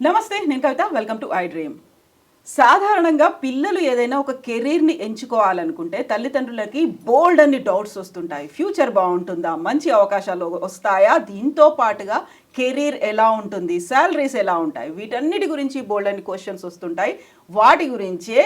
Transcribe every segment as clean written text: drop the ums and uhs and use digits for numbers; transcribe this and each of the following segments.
నమస్తే, నేను Kavitha. Welcome to I dream. సాధారణంగా పిల్లలు ఏదైనా ఒక కెరీర్ని ఎంచుకోవాలనుకుంటే తల్లిదండ్రులకి బోల్డ్ అన్ని డౌట్స్ వస్తుంటాయి. ఫ్యూచర్ బాగుంటుందా, మంచి అవకాశాలు వస్తాయా, దీంతో పాటుగా కెరీర్ ఎలా ఉంటుంది, శాలరీస్ ఎలా ఉంటాయి, వీటన్నిటి గురించి బోల్డ్ అన్ని క్వశ్చన్స్ వస్తుంటాయి. వాటి గురించే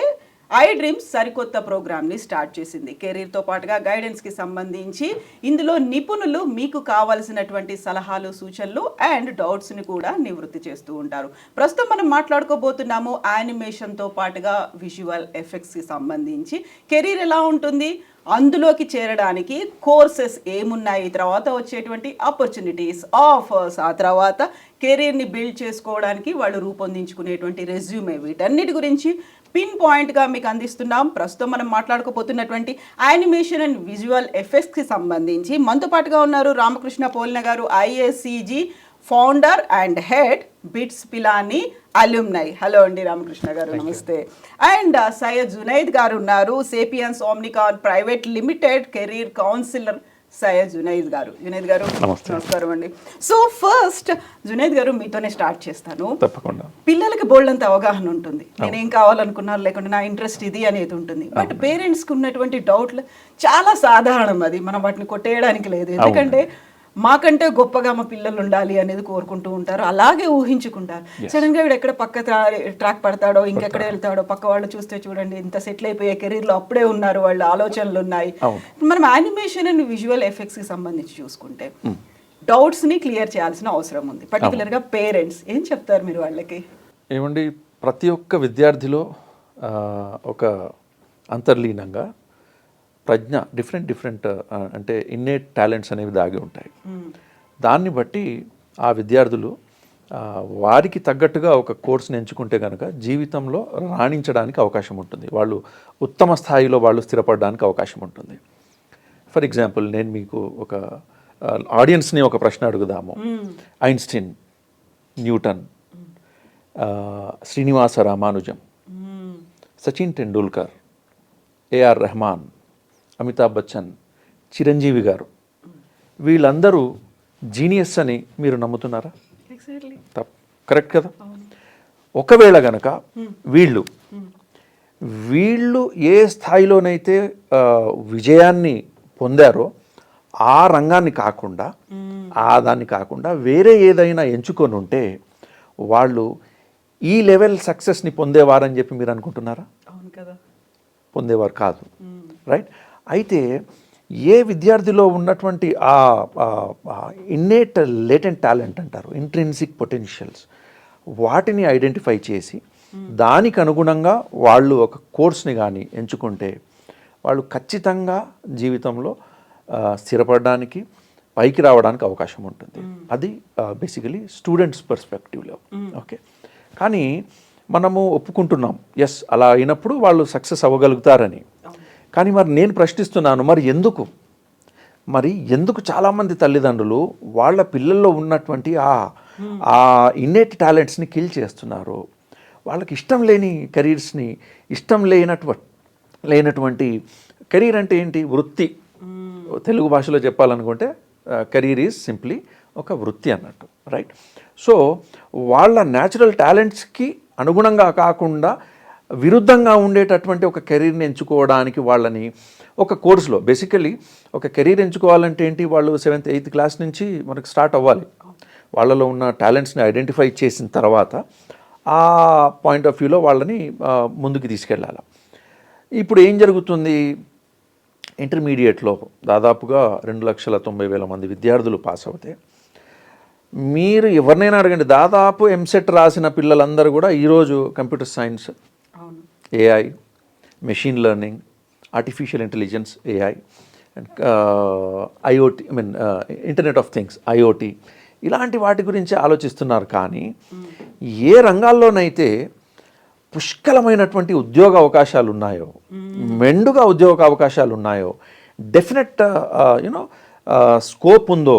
ఐ డ్రీమ్స్ సరికొత్త ప్రోగ్రామ్ని స్టార్ట్ చేసింది. కెరీర్తో పాటుగా గైడెన్స్కి సంబంధించి ఇందులో నిపుణులు మీకు కావాల్సినటువంటి సలహాలు, సూచనలు అండ్ డౌట్స్ని కూడా నివృత్తి చేస్తూ ఉంటారు. ప్రస్తుతం మనం మాట్లాడుకోబోతున్నాము యానిమేషన్తో పాటుగా విజువల్ ఎఫెక్ట్స్కి సంబంధించి. కెరీర్ ఎలా ఉంటుంది, అందులోకి చేరడానికి కోర్సెస్ ఏమున్నాయి, తర్వాత వచ్చేటువంటి ఆపర్చునిటీస్, ఆఫర్స్, ఆ తర్వాత కెరీర్ని బిల్డ్ చేసుకోవడానికి వాళ్ళు రూపొందించుకునేటువంటి రెజ్యూమే, వీటన్నిటి గురించి పిన్ పాయింట్గా మీకు అందిస్తున్నాం. ప్రస్తుతం మనం మాట్లాడుకోబోతున్నటువంటి యానిమేషన్ అండ్ విజువల్ ఎఫెక్ట్స్కి సంబంధించి మనతో పాటుగా ఉన్నారు Ramakrishna Polina garu, ISCG founder and head, BITS Pilani alumni. Hello అండి రామకృష్ణ గారు, నమస్తే. అండ్ సయ్యద్ జునైద్ గారు ఉన్నారు, Sapiens Omnicon private limited career counsellor Syed Junaid garu. Junaid గారు నమస్కారం అండి. సో ఫస్ట్ జునైద్ గారు, మీతోనే స్టార్ట్ చేస్తాను. తప్పకుండా. పిల్లలకి బోల్డంత అవగాహన ఉంటుంది, నేనేం కావాలనుకున్నారు, లేకుంటే నా ఇంట్రెస్ట్ ఇది అనేది ఉంటుంది. బట్ పేరెంట్స్కి ఉన్నటువంటి డౌట్లు చాలా సాధారణం. అది మనం వాటిని కొట్టేయడానికి లేదు. ఎందుకంటే మాకంటే గొప్పగా మా పిల్లలు ఉండాలి అనేది కోరుకుంటూ ఉంటారు, అలాగే ఊహించుకుంటారు. సడన్ గా వీడు ఎక్కడ పక్క ట్రాక్ పడతాడో, ఇంకెక్కడ వెళ్తాడో, పక్క వాళ్ళు చూస్తే చూడండి ఇంత సెటిల్ అయిపోయే కెరీర్ లో అప్పుడే ఉన్నారు, వాళ్ళ ఆలోచనలు ఉన్నాయి. మనం యానిమేషన్ అండ్ విజువల్ ఎఫెక్ట్స్ కి సంబంధించి చూసుకుంటే డౌట్స్ ని క్లియర్ చేయాల్సిన అవసరం ఉంది. పర్టికులర్ గా పేరెంట్స్ ఏం చెప్తారు మీరు వాళ్ళకి? ఏమండి, ప్రతి ఒక్క విద్యార్థిలో ఒక అంతర్లీనంగా ప్రజ్ఞ, డిఫరెంట్ అంటే ఇన్నేట్ టాలెంట్స్ అనేవి దాగి ఉంటాయి. దాన్ని బట్టి ఆ విద్యార్థులు వారికి తగ్గట్టుగా ఒక కోర్సుని ఎంచుకుంటే కనుక జీవితంలో రాణించడానికి అవకాశం ఉంటుంది, వాళ్ళు ఉత్తమ స్థాయిలో వాళ్ళు స్థిరపడడానికి అవకాశం ఉంటుంది. ఫర్ ఎగ్జాంపుల్, నేను మీకు ఒక ఆడియన్స్ని ఒక ప్రశ్న అడుగుదాము. ఐన్స్టీన్, న్యూటన్, శ్రీనివాస రామానుజం, సచిన్ టెండూల్కర్, ఏఆర్ రెహమాన్, అమితాబ్ బచ్చన్, చిరంజీవి గారు, వీళ్ళందరూ జీనియస్ అని మీరు నమ్ముతున్నారా? కరెక్ట్ కదా. ఒకవేళ గనక వీళ్ళు ఏ స్థాయిలోనైతే విజయాన్ని పొందారో ఆ రంగాన్ని కాకుండా, దాన్ని కాకుండా వేరే ఏదైనా ఎంచుకొని ఉంటే వాళ్ళు ఈ లెవెల్ సక్సెస్ని పొందేవారని చెప్పి మీరు అనుకుంటున్నారా? అవును కదా, పొందేవారు కాదు. రైట్. అయితే ఏ విద్యార్థిలో ఉన్నటువంటి ఆ ఇన్నేట్ లేటెంట్ టాలెంట్ అంటారు, ఇంట్రిన్సిక్ పొటెన్షియల్స్, వాటిని ఐడెంటిఫై చేసి దానికి అనుగుణంగా వాళ్ళు ఒక కోర్స్ని కానీ ఎంచుకుంటే వాళ్ళు ఖచ్చితంగా జీవితంలో స్థిరపడడానికి, పైకి రావడానికి అవకాశం ఉంటుంది. అది బేసికలీ స్టూడెంట్స్ పర్స్పెక్టివ్లో. ఓకే. కానీ మనము ఒప్పుకుంటున్నాం, ఎస్ అలా అయినప్పుడు వాళ్ళు సక్సెస్ అవ్వగలుగుతారని. కానీ మరి నేను ప్రశ్నిస్తున్నాను, మరి ఎందుకు చాలామంది తల్లిదండ్రులు వాళ్ళ పిల్లల్లో ఉన్నటువంటి ఆ ఇన్నేట్ టాలెంట్స్ని కిల్ చేస్తున్నారు? వాళ్ళకి ఇష్టం లేని కెరీర్స్ని, ఇష్టం లేనటువంటి కెరీర్ అంటే ఏంటి? వృత్తి. తెలుగు భాషలో చెప్పాలనుకుంటే కెరీర్ ఈజ్ సింప్లీ ఒక వృత్తి అన్నట్టు. రైట్. సో వాళ్ళ న్యాచురల్ టాలెంట్స్కి అనుగుణంగా కాకుండా విరుద్ధంగా ఉండేటటువంటి ఒక కెరీర్ని ఎంచుకోవడానికి వాళ్ళని ఒక కోర్సులో, బేసికలీ ఒక కెరీర్ ఎంచుకోవాలంటే ఏంటి, వాళ్ళు 7th 8th క్లాస్ నుంచి మనకు స్టార్ట్ అవ్వాలి. వాళ్ళలో ఉన్న టాలెంట్స్ని ఐడెంటిఫై చేసిన తర్వాత ఆ పాయింట్ ఆఫ్ వ్యూలో వాళ్ళని ముందుకు తీసుకెళ్ళాలి. ఇప్పుడు ఏం జరుగుతుంది, ఇంటర్మీడియట్లో దాదాపుగా 2,90,000 మంది విద్యార్థులు పాస్ అవుతే, మీరు ఎవరినైనా అడగండి, దాదాపు ఎంసెట్ రాసిన పిల్లలందరూ కూడా ఈరోజు computer science, AI, machine learning, artificial intelligence, AI, IoT, internet of things, IoT, ఇలాంటి వాటి గురించి ఆలోచిస్తున్నారు. కానీ ఏ రంగాల్లోనైతే పుష్కలమైనటువంటి ఉద్యోగ అవకాశాలు ఉన్నాయో, మెండుగా ఉద్యోగ అవకాశాలు ఉన్నాయో, డెఫినెట్ స్కోప్ ఉందో,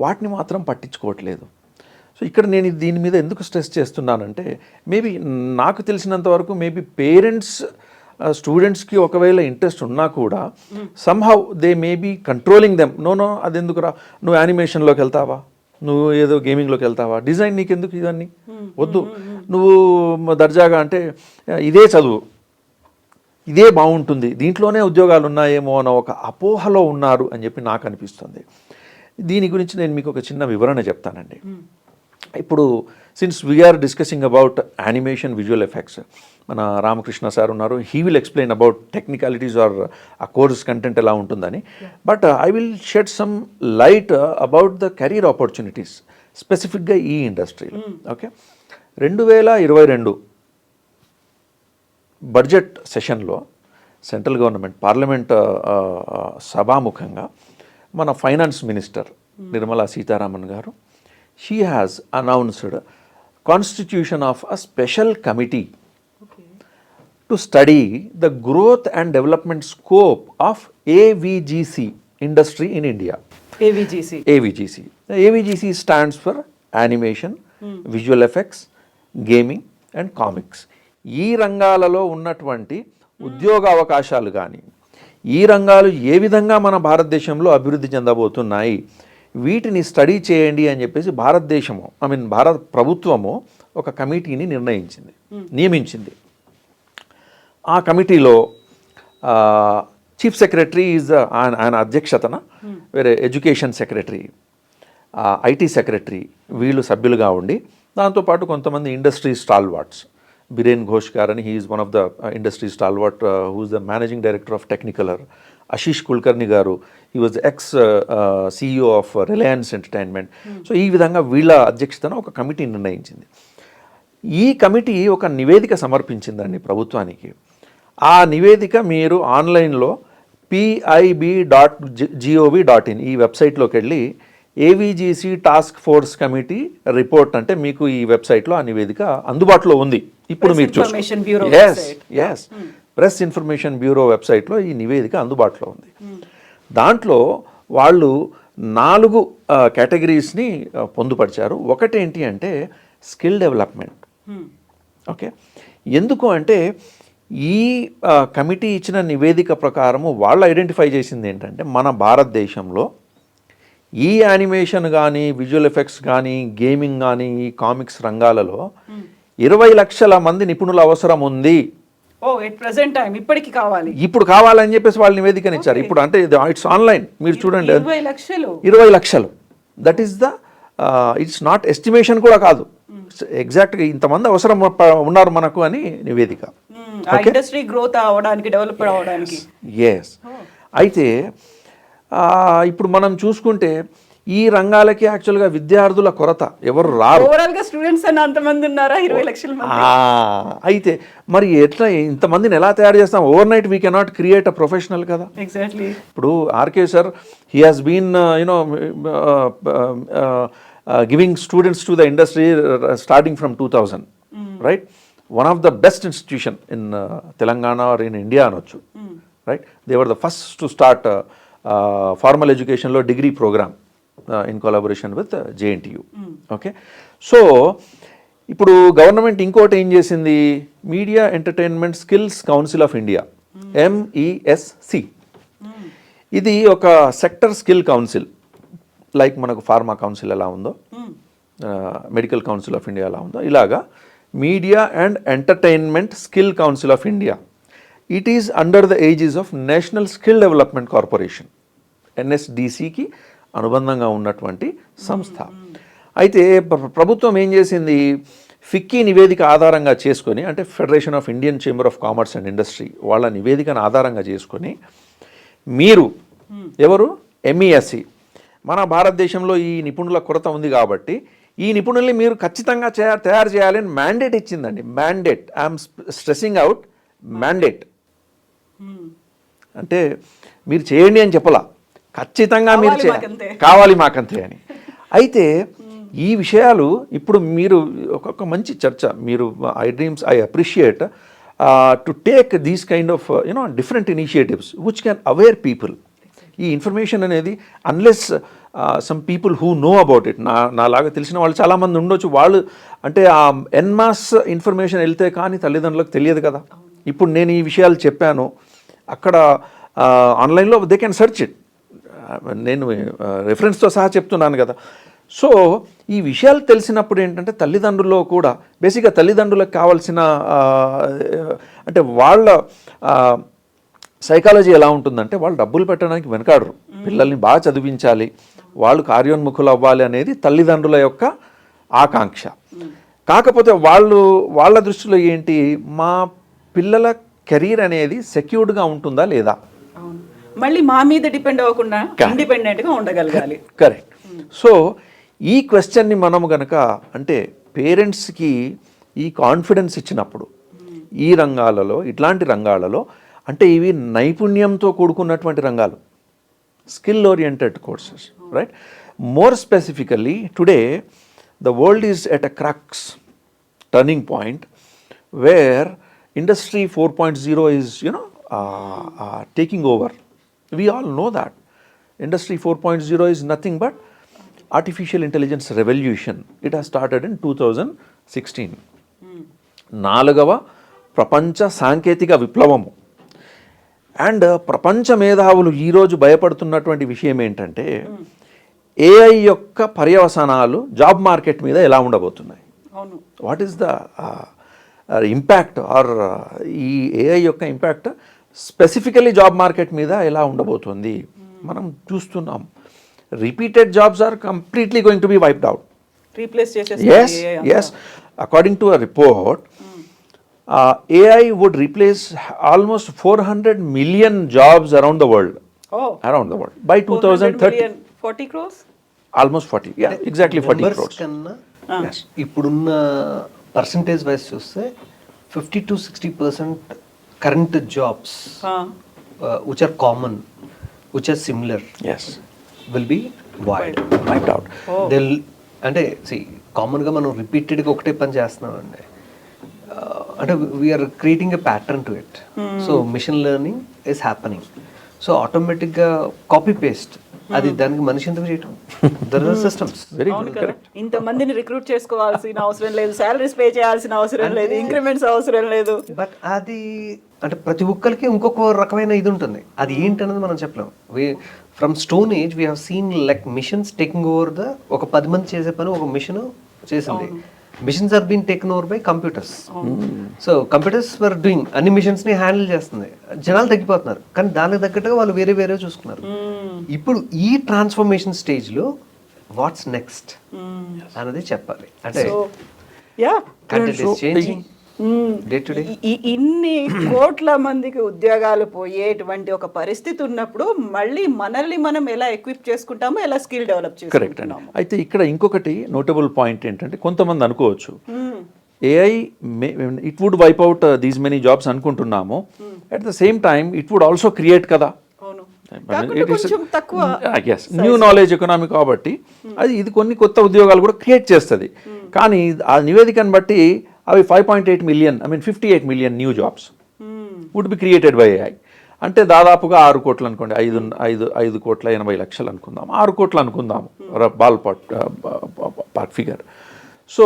వాటిని మాత్రం పట్టించుకోవట్లేదు. సో ఇక్కడ నేను దీని మీద ఎందుకు స్ట్రెస్ చేస్తున్నానంటే, మేబీ నాకు తెలిసినంత వరకు మేబీ పేరెంట్స్ స్టూడెంట్స్కి ఒకవేళ ఇంట్రెస్ట్ ఉన్నా కూడా somehow they may be controlling them. No అది ఎందుకురా, నువ్వు యానిమేషన్లోకి వెళ్తావా, నువ్వు ఏదో గేమింగ్లోకి వెళ్తావా, డిజైన్ నీకెందుకు ఇవన్నీ వద్దు, నువ్వు దర్జాగా అంటే ఇదే చదువు, ఇదే బాగుంటుంది, దీంట్లోనే ఉద్యోగాలు ఉన్నాయేమో అన్న ఒక అపోహలో ఉన్నారు అని చెప్పి నాకు అనిపిస్తుంది. దీని గురించి నేను మీకు ఒక చిన్న వివరణ చెప్తానండి. ఇప్పుడు since we're discussing about animation visual effects, మన రామకృష్ణ సార్ ఉన్నారు, he will explain about technicalities or ఆ కోర్స్ కంటెంట్ ఎలా ఉంటుందని. But I will shed some light about the career opportunities స్పెసిఫిక్గా ఈ ఇండస్ట్రీలో. ఓకే, 2022 బడ్జెట్ సెషన్లో సెంట్రల్ గవర్నమెంట్ పార్లమెంట్ సభాముఖంగా మన ఫైనాన్స్ మినిస్టర్ నిర్మలా సీతారామన్ గారు, she has announced constitution of a special committee to study the growth and development scope of AVGC industry in India. AVGC. AVGC stands for Animation, Visual Effects, Gaming and Comics. ఈ రంగాలలో ఉన్నటువంటి ఉద్యోగ అవకాశాలు కానీ, ఈ రంగాలు ఏ విధంగా మన భారతదేశంలో అభివృద్ధి చెందబోతున్నాయి, వీటిని స్టడీ చేయండి అని చెప్పేసి భారత ప్రభుత్వము ఒక కమిటీని నియమించింది. ఆ కమిటీలో చీఫ్ సెక్రటరీ ఈజ్ ఆయన అధ్యక్షతన, వేరే ఎడ్యుకేషన్ సెక్రటరీ, ఐటీ సెక్రటరీ వీళ్ళు సభ్యులుగా ఉండి, దాంతోపాటు కొంతమంది ఇండస్ట్రీ స్టాల్వార్ట్స్, బిరేన్ ఘోష్ గారు అని, he is one of the industry stalwart who is the managing director of Technicolor, Ashish Kulkarni garu, he was ex CEO ఆఫ్ రిలయన్స్ ఎంటర్టైన్మెంట్. సో ఈ విధంగా వీళ్ళ అధ్యక్షతన ఒక కమిటీ నిర్ణయించింది. ఈ కమిటీ ఒక నివేదిక సమర్పించిందండి ప్రభుత్వానికి. ఆ నివేదిక మీరు ఆన్లైన్లో pib.gov.in ఈ వెబ్సైట్లోకి వెళ్ళి AVGC task force committee report అంటే మీకు ఈ వెబ్సైట్లో ఆ నివేదిక అందుబాటులో ఉంది. ఇప్పుడు మీరు ప్రెస్ ఇన్ఫర్మేషన్ బ్యూరో వెబ్సైట్లో ఈ నివేదిక అందుబాటులో ఉంది. దాంట్లో వాళ్ళు 4 కేటగిరీస్ని పొందుపరిచారు. ఒకటి ఏంటి అంటే స్కిల్ డెవలప్మెంట్. ఓకే, ఎందుకు అంటే ఈ కమిటీ ఇచ్చిన నివేదిక ప్రకారము వాళ్ళు ఐడెంటిఫై చేసింది ఏంటంటే, మన భారతదేశంలో ఈ యానిమేషన్ కానీ, విజువల్ ఎఫెక్ట్స్ కానీ, గేమింగ్ కానీ, ఈ కామిక్స్ రంగాలలో 20 లక్షల మంది నిపుణుల అవసరం ఉంది. ఇప్పుడు కావాలని చెప్పేసి వాళ్ళు నివేదికని ఇచ్చారు. ఇప్పుడు అంటే ఇట్స్ ఆన్లైన్, మీరు చూడండి, 20 లక్షలు. That is the it's not estimation కూడా కాదు, ఎగ్జాక్ట్గా ఇంతమంది అవసరం ఉన్నారు మనకు అని నివేదిక. ఇండస్ట్రీ గ్రోత్ అవడానికి, డెవలప్ అవడానికి. ఎస్. అయితే ఇప్పుడు మనం చూసుకుంటే ఈ రంగాలకి యాక్చువల్గా విద్యార్థుల కొరత, ఎవరు రారు. స్టూడెంట్స్ అన్న అంతమంది ఉన్నారా? 20 లక్షల మంది. అయితే మరి ఎట్లా ఇంతమందిని ఎలా తయారు చేస్తాం? Over night we cannot create a professional కదా. ఎగ్జాక్ట్లీ. ఇప్పుడు RK sir, he has been giving students to the industry starting from 2000, right? One of the best institution in Telangana or in India అనొచ్చు, right? They were the first to start formal ఎడ్యుకేషన్లో degree program in collaboration with JNTU. Okay, so ఇప్పుడు government ఇంకోటి ఏం చేసింది, media entertainment skills council of India, MESC. ఇది ఒక sector skill council, like మనకు pharma council ఎలా ఉందో, మెడికల్ కౌన్సిల్ ఆఫ్ ఇండియా ఎలా ఉందో, ఇలాగా media and entertainment skill council of India. It is under the aegis of national skill development corporation, NSDCకి అనుబంధంగా ఉన్నటువంటి సంస్థ. అయితే ప్రభుత్వం ఏం చేసింది, ఫిక్కీ నివేదిక ఆధారంగా చేసుకొని, అంటే federation of Indian Chamber of Commerce and industry వాళ్ళ నివేదికను ఆధారంగా చేసుకొని, మీరు ఎవరు MESC, మన భారతదేశంలో ఈ నిపుణుల కొరత ఉంది కాబట్టి ఈ నిపుణుల్ని మీరు ఖచ్చితంగా తయారు చేయాలని మ్యాండేట్ ఇచ్చిందండి. Mandate, I'm stressing out, mandate అంటే మీరు చేయండి అని చెప్పలా, ఖచ్చితంగా మీరు కావాలి మాకంతే అని. అయితే ఈ విషయాలు ఇప్పుడు మీరు ఒక మంచి చర్చ, మీరు I appreciate to take these kind of different initiatives which can aware people. ఈ ఇన్ఫర్మేషన్ అనేది unless some people who know about it, నాలాగా తెలిసిన వాళ్ళు చాలామంది ఉండొచ్చు, వాళ్ళు అంటే ఆ ఎన్మాస్ ఇన్ఫర్మేషన్ వెళ్తే కానీ తల్లిదండ్రులకు తెలియదు కదా. ఇప్పుడు నేను ఈ విషయాలు చెప్పాను, అక్కడ ఆన్లైన్లో దే కెన్ సెర్చ్ ఇట్, నేను రెఫరెన్స్తో సహా చెప్తున్నాను కదా. సో ఈ విషయాలు తెలిసినప్పుడు ఏంటంటే తల్లిదండ్రుల్లో కూడా బేసిక్గా తల్లిదండ్రులకు కావాల్సిన అంటే వాళ్ళ సైకాలజీ ఎలా ఉంటుందంటే వాళ్ళు డబ్బులు పెట్టడానికి వెనకాడరు, పిల్లల్ని బాగా చదివించాలి, వాళ్ళు కార్యోన్ముఖులు అవ్వాలి అనేది తల్లిదండ్రుల యొక్క ఆకాంక్ష. కాకపోతే వాళ్ళ దృష్టిలో ఏంటి, మా పిల్లల కెరీర్ అనేది సెక్యూర్డ్గా ఉంటుందా లేదా, అవును, మళ్ళీ మా మీద డిపెండ్ అవ్వకుండా ఇండిపెండెంట్గా ఉండగలగాలి. కరెక్ట్. సో ఈ క్వశ్చన్ని మనము గనక అంటే పేరెంట్స్కి ఈ కాన్ఫిడెన్స్ ఇచ్చినప్పుడు ఈ రంగాలలో ఇట్లాంటి రంగాలలో అంటే ఇవి నైపుణ్యంతో కూడుకున్నటువంటి రంగాలు, skill oriented courses, right? More specifically today the world is at a crux turning point where industry 4.0 is taking over. We all know that industry 4.0 is nothing but artificial intelligence revolution. It has started in 2016. నాలుగవ ప్రపంచ సాంకేతిక విప్లవము. And ప్రపంచ మేధావులు ఈరోజు భయపడుతున్నటువంటి విషయం ఏంటంటే AI యొక్క పర్యవసానాలు job market మీద ఎలా ఉండబోతున్నాయి, what is the impact or ఈ ఏఐ యొక్క ఇంపాక్ట్ స్పెసిఫికలీ జాబ్ మార్కెట్ మీద ఎలా ఉండబోతుంది మనం చూస్తున్నాం. Repeated jobs are completely going to be wiped out. Yes, according to a report, AI would replace almost 400 million jobs around the world. Around the world by 2030. 40 crores? Almost 40. Yeah, exactly 40 crores. Yes. ఇప్పుడున్న percentage wise చూస్తే 50 to 60% current jobs which are common, which are similar, Yes. will be Wiped out. they'll అంటే కామన్గా మనం రిపీటెడ్గా ఒకటే పని చేస్తున్నామండి. అంటే we're creating a pattern to it. So machine learning is happening. So ఆటోమేటిక్గా కాపీ పేస్ట్ అది దానికి మనిషి ఎందుకు చేయటం, there are systems. Very good. Correct. ఇంతమందిని రిక్రూట్ చేసుకోవాల్సిన అవసరం లేదు, సాలరీస్ పే చేయాల్సిన అవసరం లేదు, ఇంక్రిమెంట్స్ అవసరం లేదు. బట్ అది అంటే ప్రతి ఒక్కరికి ఇంకొక రకమైన ఇది ఉంటుంది. అది ఏంటన్నది మనం చెప్పలేం. From stone age we have seen like machines taking over the, ఒక 10 మంది చేసే పని ఒక మిషన్ చేసింది. Machines are been taken over by computers. So computers were doing అన్ని మిషన్స్ ని హ్యాండిల్ చేస్తుంది. జనాలు తగ్గిపోతున్నారు, కానీ దానికి తగ్గట్టుగా వాళ్ళు వేరే వేరే చూసుకున్నారు. ఇప్పుడు ఈ ట్రాన్స్ఫర్మేషన్ స్టేజ్ లో వాట్స్ నెక్స్ట్ అన్నది చెప్పాలి. అంటే content is changing day to day. ఇన్ని కోట్ల మందికి ఉద్యోగాలు పోయేటువంటి ఒక పరిస్థితి ఉన్నప్పుడు మళ్ళీ మనల్ని మనం ఎలా ఎక్విప్ చేసుకుంటామో, ఎలా స్కిల్ డెవలప్ కరెక్ట్ అండి. చేసుకుంటాము. అయితే ఇక్కడ ఇంకొకటి నోటబుల్ పాయింట్ ఏంటంటే కొంతమంది అనుకోవచ్చు AI it would wipe out these many jobs అనుకుంటున్నాము, at the same time it would also create కదా. అవును, కాకపోతే కొంచెం తక్కువ న్యూ నాలెడ్జ్ ఎకనామీ కాబట్టి అది ఇది కొన్ని కొత్త ఉద్యోగాలు కూడా క్రియేట్ చేస్తుంది. కానీ ఆ నివేదికను బట్టి అవి 5.8 million, 58 million new jobs would be created by AI. అంటే దాదాపుగా 6 కోట్లు అనుకోండి, 5 కోట్ల 80 లక్షలు అనుకుందాం, 6 కోట్లు అనుకుందాము బాల్ పార్ట్ ఫిగర్. సో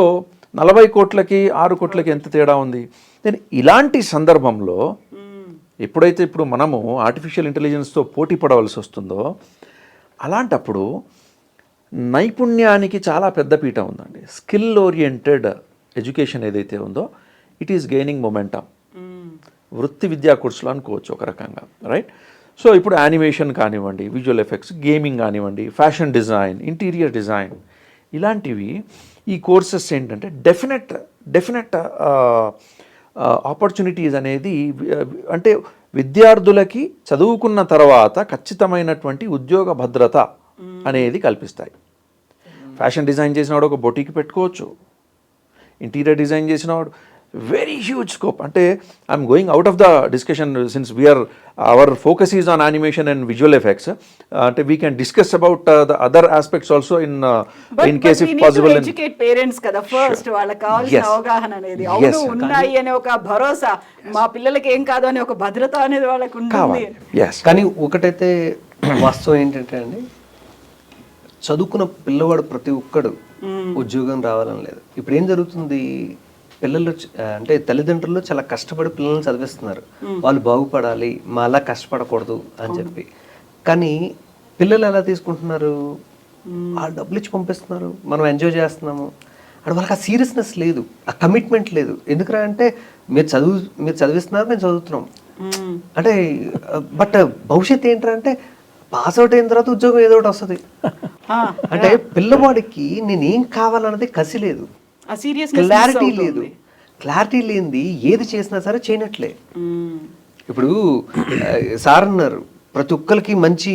40 కోట్లకి 6 కోట్లకి ఎంత తేడా ఉంది. నేను ఇలాంటి సందర్భంలో ఎప్పుడైతే ఇప్పుడు మనము ఆర్టిఫిషియల్ ఇంటెలిజెన్స్తో పోటీ పడవలసి వస్తుందో అలాంటప్పుడు నైపుణ్యానికి చాలా పెద్ద పీట ఉందండి. స్కిల్ ఓరియంటెడ్ ఎడ్యుకేషన్ ఏదైతే ఉందో ఇట్ ఈస్ గెయినింగ్ మొమెంటమ్. వృత్తి విద్యా కోర్సులు అనుకోవచ్చు ఒక రకంగా, రైట్? సో ఇప్పుడు యానిమేషన్ కానివ్వండి, విజువల్ ఎఫెక్ట్స్, గేమింగ్ కానివ్వండి, ఫ్యాషన్ డిజైన్, ఇంటీరియర్ డిజైన్, ఇలాంటివి ఈ కోర్సెస్ ఏంటంటే డెఫినెట్ ఆపర్చునిటీస్ అనేది అంటే విద్యార్థులకి చదువుకున్న తర్వాత ఖచ్చితమైనటువంటి ఉద్యోగ భద్రత అనేది కల్పిస్తాయి. ఫ్యాషన్ డిజైన్ చేసినవాడు ఒక బొటీకి పెట్టుకోవచ్చు, ఇంటీరియర్ డిజైన్ చేసినవాడు వెరీ హ్యూజ్ స్కోప్. అంటే I'm going out of the discussion since we're our focus is on animation and visual effects. అంటే we can discuss about the other aspects also in case if possible. Educate parents కదా first, వాళ్ళకి కావాల్సిన అవగాహన అనేది అవును ఉన్నాయి అనే ఒక భరోసా, మా పిల్లలకి ఏం కాదు అనే ఒక భద్రత అనేది వాళ్ళకి ఉంటుంది. కానీ ఒకటైతే వాస్తవం ఏంటంటే అండి, చదువుకున్న పిల్లవాడు ప్రతి ఒక్కడు ఉద్యోగం రావాలని లేదు. ఇప్పుడు ఏం జరుగుతుంది, పిల్లలు అంటే తల్లిదండ్రులు చాలా కష్టపడి పిల్లల్ని చదివిస్తున్నారు, వాళ్ళు బాగుపడాలి, మా అలా కష్టపడకూడదు అని చెప్పి. కానీ పిల్లలు ఎలా తీసుకుంటున్నారు, వాళ్ళు డబ్బులు ఇచ్చి పంపిస్తున్నారు, మనం ఎంజాయ్ చేస్తున్నాము అంటే వాళ్ళకి ఆ సీరియస్నెస్ లేదు, ఆ కమిట్మెంట్ లేదు. ఎందుకంటే అంటే మీరు చదివిస్తున్నారు, మేము చదువుతున్నాం అంటే. బట్ భవిష్యత్తు ఏంటంటే పాస్ అవుట్ అయిన తర్వాత ఉద్యోగం ఏదో ఒకటి వస్తుంది. అంటే పిల్లవాడికి నేను ఏం కావాలన్నది కసి లేదు, క్లారిటీ లేదు. క్లారిటీ లేనిది ఏది చేసినా సరే చేయనట్లే. ఇప్పుడు సార్ అన్నారు ప్రతి ఒక్కరికి మంచి,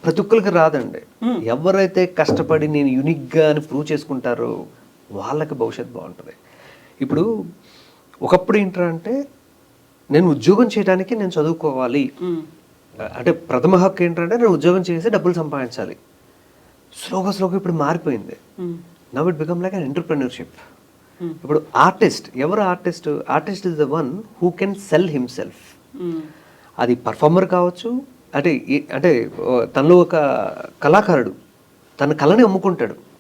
ప్రతి ఒక్కరికి రాదండి. ఎవరైతే కష్టపడి నేను యూనిక్గా అని ప్రూవ్ చేసుకుంటారో వాళ్ళకి భవిష్యత్తు బాగుంటుంది. ఇప్పుడు ఒకప్పుడు ఏంటంటే నేను ఉద్యోగం చేయడానికి నేను చదువుకోవాలి అంటే ప్రథమ హక్కు ఏంటంటే నేను ఉద్యోగం చేసి డబ్బులు సంపాదించాలి. స్లోగా ఇప్పుడు మారిపోయింది. Now it become like an entrepreneurship. ఇప్పుడు ఆర్టిస్ట్, ఎవరు artist? Artist is the one who can sell himself. అది పర్ఫార్మర్ కావచ్చు, అంటే తనలో ఒక కళాకారుడు తన కళని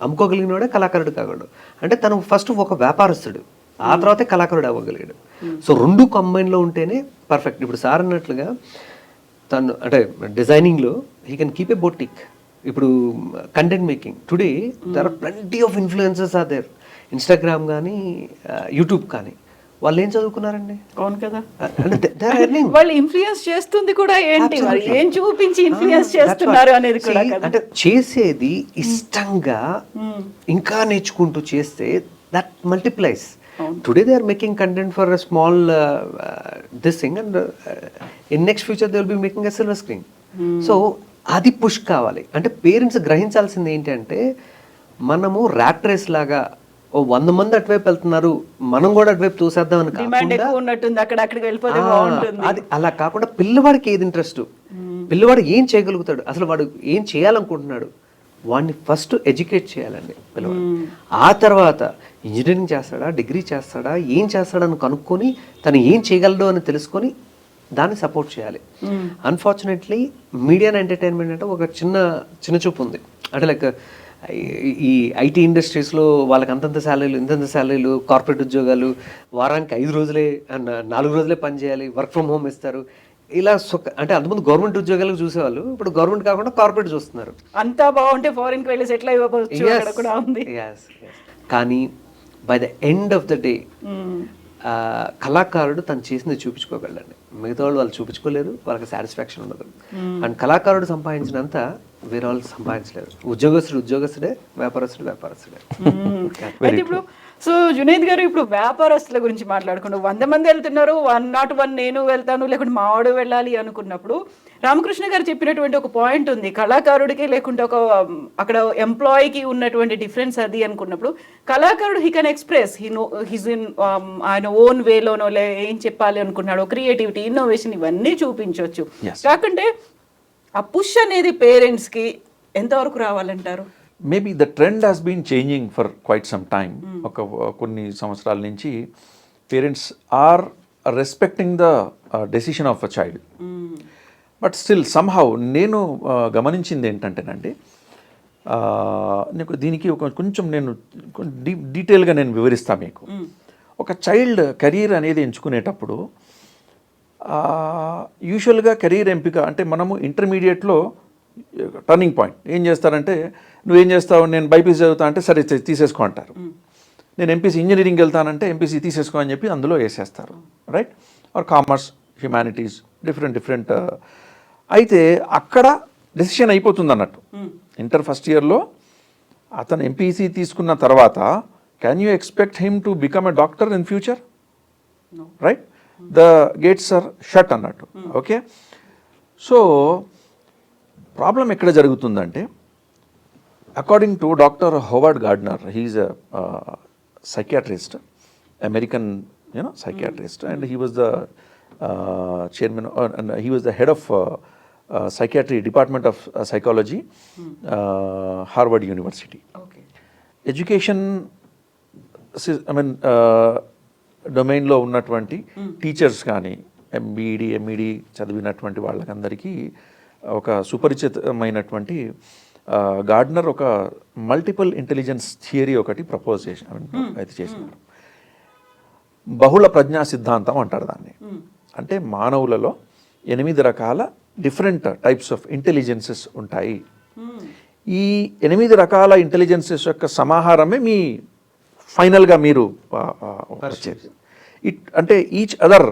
అమ్ముకోగలిగినవాడే కళాకారుడు కాగలడు. అంటే తను ఫస్ట్ ఒక వ్యాపారస్తుడు, ఆ తర్వాతే కళాకారుడు అవ్వగలిగాడు. సో రెండు కంబైన్లో ఉంటేనే పర్ఫెక్ట్. ఇప్పుడు సార్ అన్నట్లుగా తను అంటే డిజైనింగ్లో he can keep a boutique. ఇప్పుడు content making today there are plenty of influencers are there. Instagram కానీ యూట్యూబ్ కానీ వాళ్ళు ఏం చదువుకున్నారండి? అవును కదా, అంటే వాళ్ళు ఇన్ఫ్లుయెన్స్ చేస్తుంది కూడా ఏంటి, వాళ్ళు ఏం చూపించి ఇన్ఫ్లుయెన్స్ చేస్తున్నారు అనేది కూడా కదా. అంటే చేసేది ఇష్టంగా ఇంకా నేర్చుకుంటూ చేస్తే that multiplies. Today they are making content for a small this thing and in next future they will be making a silver screen. So అది పుష్ కావాలి. అంటే పేరెంట్స్ గ్రహించాల్సింది ఏంటంటే మనము ర్యాట్ రేస్ లాగా 100 మంది అటువైపు వెళ్తున్నారు, మనం కూడా అటువైపు చూసేద్దామని అది అలా కాకుండా పిల్లవాడికి ఏది ఇంట్రెస్ట్, పిల్లవాడు ఏం చేయగలుగుతాడు, అసలు వాడు ఏం చేయాలనుకుంటున్నాడు, వాడిని ఫస్ట్ ఎడ్యుకేట్ చేయాలండి పిల్లవాడు. ఆ తర్వాత ఇంజనీరింగ్ చేస్తాడా, డిగ్రీ చేస్తాడా, ఏం చేస్తాడని కనుక్కొని తను ఏం చేయగలడు అని తెలుసుకొని దాన్ని సపోర్ట్ చేయాలి. అన్ఫార్చునేట్లీ మీడియా అండ్ ఎంటర్టైన్మెంట్ అంటే ఒక చిన్న చూపు ఉంది. అంటే లైక్ ఈ ఐటీ ఇండస్ట్రీస్లో వాళ్ళకి అంతంత శాలరీలు, ఇంతంత శాలరీలు, కార్పొరేట్ ఉద్యోగాలు, వారానికి 5 రోజులే 4 రోజులే పని చేయాలి, వర్క్ ఫ్రమ్ హోమ్ ఇస్తారు. ఇలా అంటే అంతకుముందు గవర్నమెంట్ ఉద్యోగాలకు చూసేవాళ్ళు, ఇప్పుడు గవర్నమెంట్ కాకుండా కార్పొరేట్ చూస్తున్నారు. అంతా బాగుంటే ఫారిన్కి వెళ్ళి సెటిల్ అయిపోవచ్చు. కానీ by the end of the day కళాకారుడు తను చేసింది చూపించుకోగలండి. మిగతా వాళ్ళు చూపించుకోలేరు, వాళ్ళకి సాటిస్ఫాక్షన్ ఉండదు. అండ్ కళాకారుడు సంపాదించినంత వేరే వాళ్ళు సంపాదించలేరు. ఉద్యోగస్తుడే, వ్యాపారస్తుడే. అయితే ఇప్పుడు సో జునైద్ గారు, ఇప్పుడు వ్యాపారస్తుల గురించి మాట్లాడుకుంటూ 100 మంది వెళ్తున్నారు, 101 నేను వెళ్తాను, లేకుంటే మావాడు వెళ్ళాలి అనుకున్నప్పుడు రామకృష్ణ గారు చెప్పినటువంటి ఒక పాయింట్ ఉంది. కళాకారుడికి లేకుంటే ఒక అక్కడ ఎంప్లాయీకి ఉన్నటువంటి డిఫరెన్స్ అది అనుకున్నప్పుడు, కళాకారుడు he can express his in ఆయన ఓన్ వేలోనో ఏం చెప్పాలి అనుకున్నాడు, క్రియేటివిటీ, ఇన్నోవేషన్ ఇవన్నీ చూపించవచ్చు. కాకుంటే ఆ పుష్ అనేది పేరెంట్స్కి ఎంతవరకు రావాలంటారు? Maybe the trend has been changing for quite some time. కొన్ని సంవత్సరాల నుంచి parents are respecting the decision of a child. But still somehow నేను గమనించింది ఏంటంటేనండి, నీకు దీనికి కొంచెం నేను డీటెయిల్గా నేను వివరిస్తాను మీకు. ఒక చైల్డ్ కెరీర్ అనేది ఎంచుకునేటప్పుడు యూజువల్గా కెరీర్ ఎంపిక అంటే మనము ఇంటర్మీడియట్లో టర్నింగ్ పాయింట్ ఏం చేస్తారంటే, నువ్వేం చేస్తావు, నేను బైపీసీ చదువుతా అంటే సరే తీసేసుకో అంటారు. నేను ఎంపీసీ ఇంజనీరింగ్ వెళ్తానంటే ఎంపీసీ తీసేసుకో అని చెప్పి అందులో వేసేస్తారు, right? Are commerce, humanities, different. అయితే అక్కడ డెసిషన్ అయిపోతుంది అన్నట్టు. ఇంటర్ ఫస్ట్ ఇయర్లో అతను ఎంపీసీ తీసుకున్న తర్వాత can you expect him to become a doctor in future? Right? The gates are shut అన్నట్టు. ఓకే, సో ప్రాబ్లం ఎక్కడ జరుగుతుందంటే, according to doctor Howard Gardner, he's a psychiatrist, American psychiatrist, and he was the chairman, and he was the head of psychiatry department of psychology, Harvard University. Okay. Education, I mean, డొమైన్లో ఉన్నటువంటి teachers కానీ ఎంబీఈడి, MEd చదివినటువంటి వాళ్ళకందరికీ ఒక సుపరిచితమైనటువంటి Gardner ఒక multiple intelligence theory ఒకటి propose చేసినారు. బహుళ ప్రజ్ఞా సిద్ధాంతం అంటారు దాన్ని. అంటే మానవులలో 8 రకాల డిఫరెంట్ టైప్స్ ఆఫ్ ఇంటెలిజెన్సెస్ ఉంటాయి. ఈ 8 రకాల ఇంటెలిజెన్సెస్ యొక్క సమాహారమే మీ ఫైనల్గా మీరు వచ్చేది. అంటే each other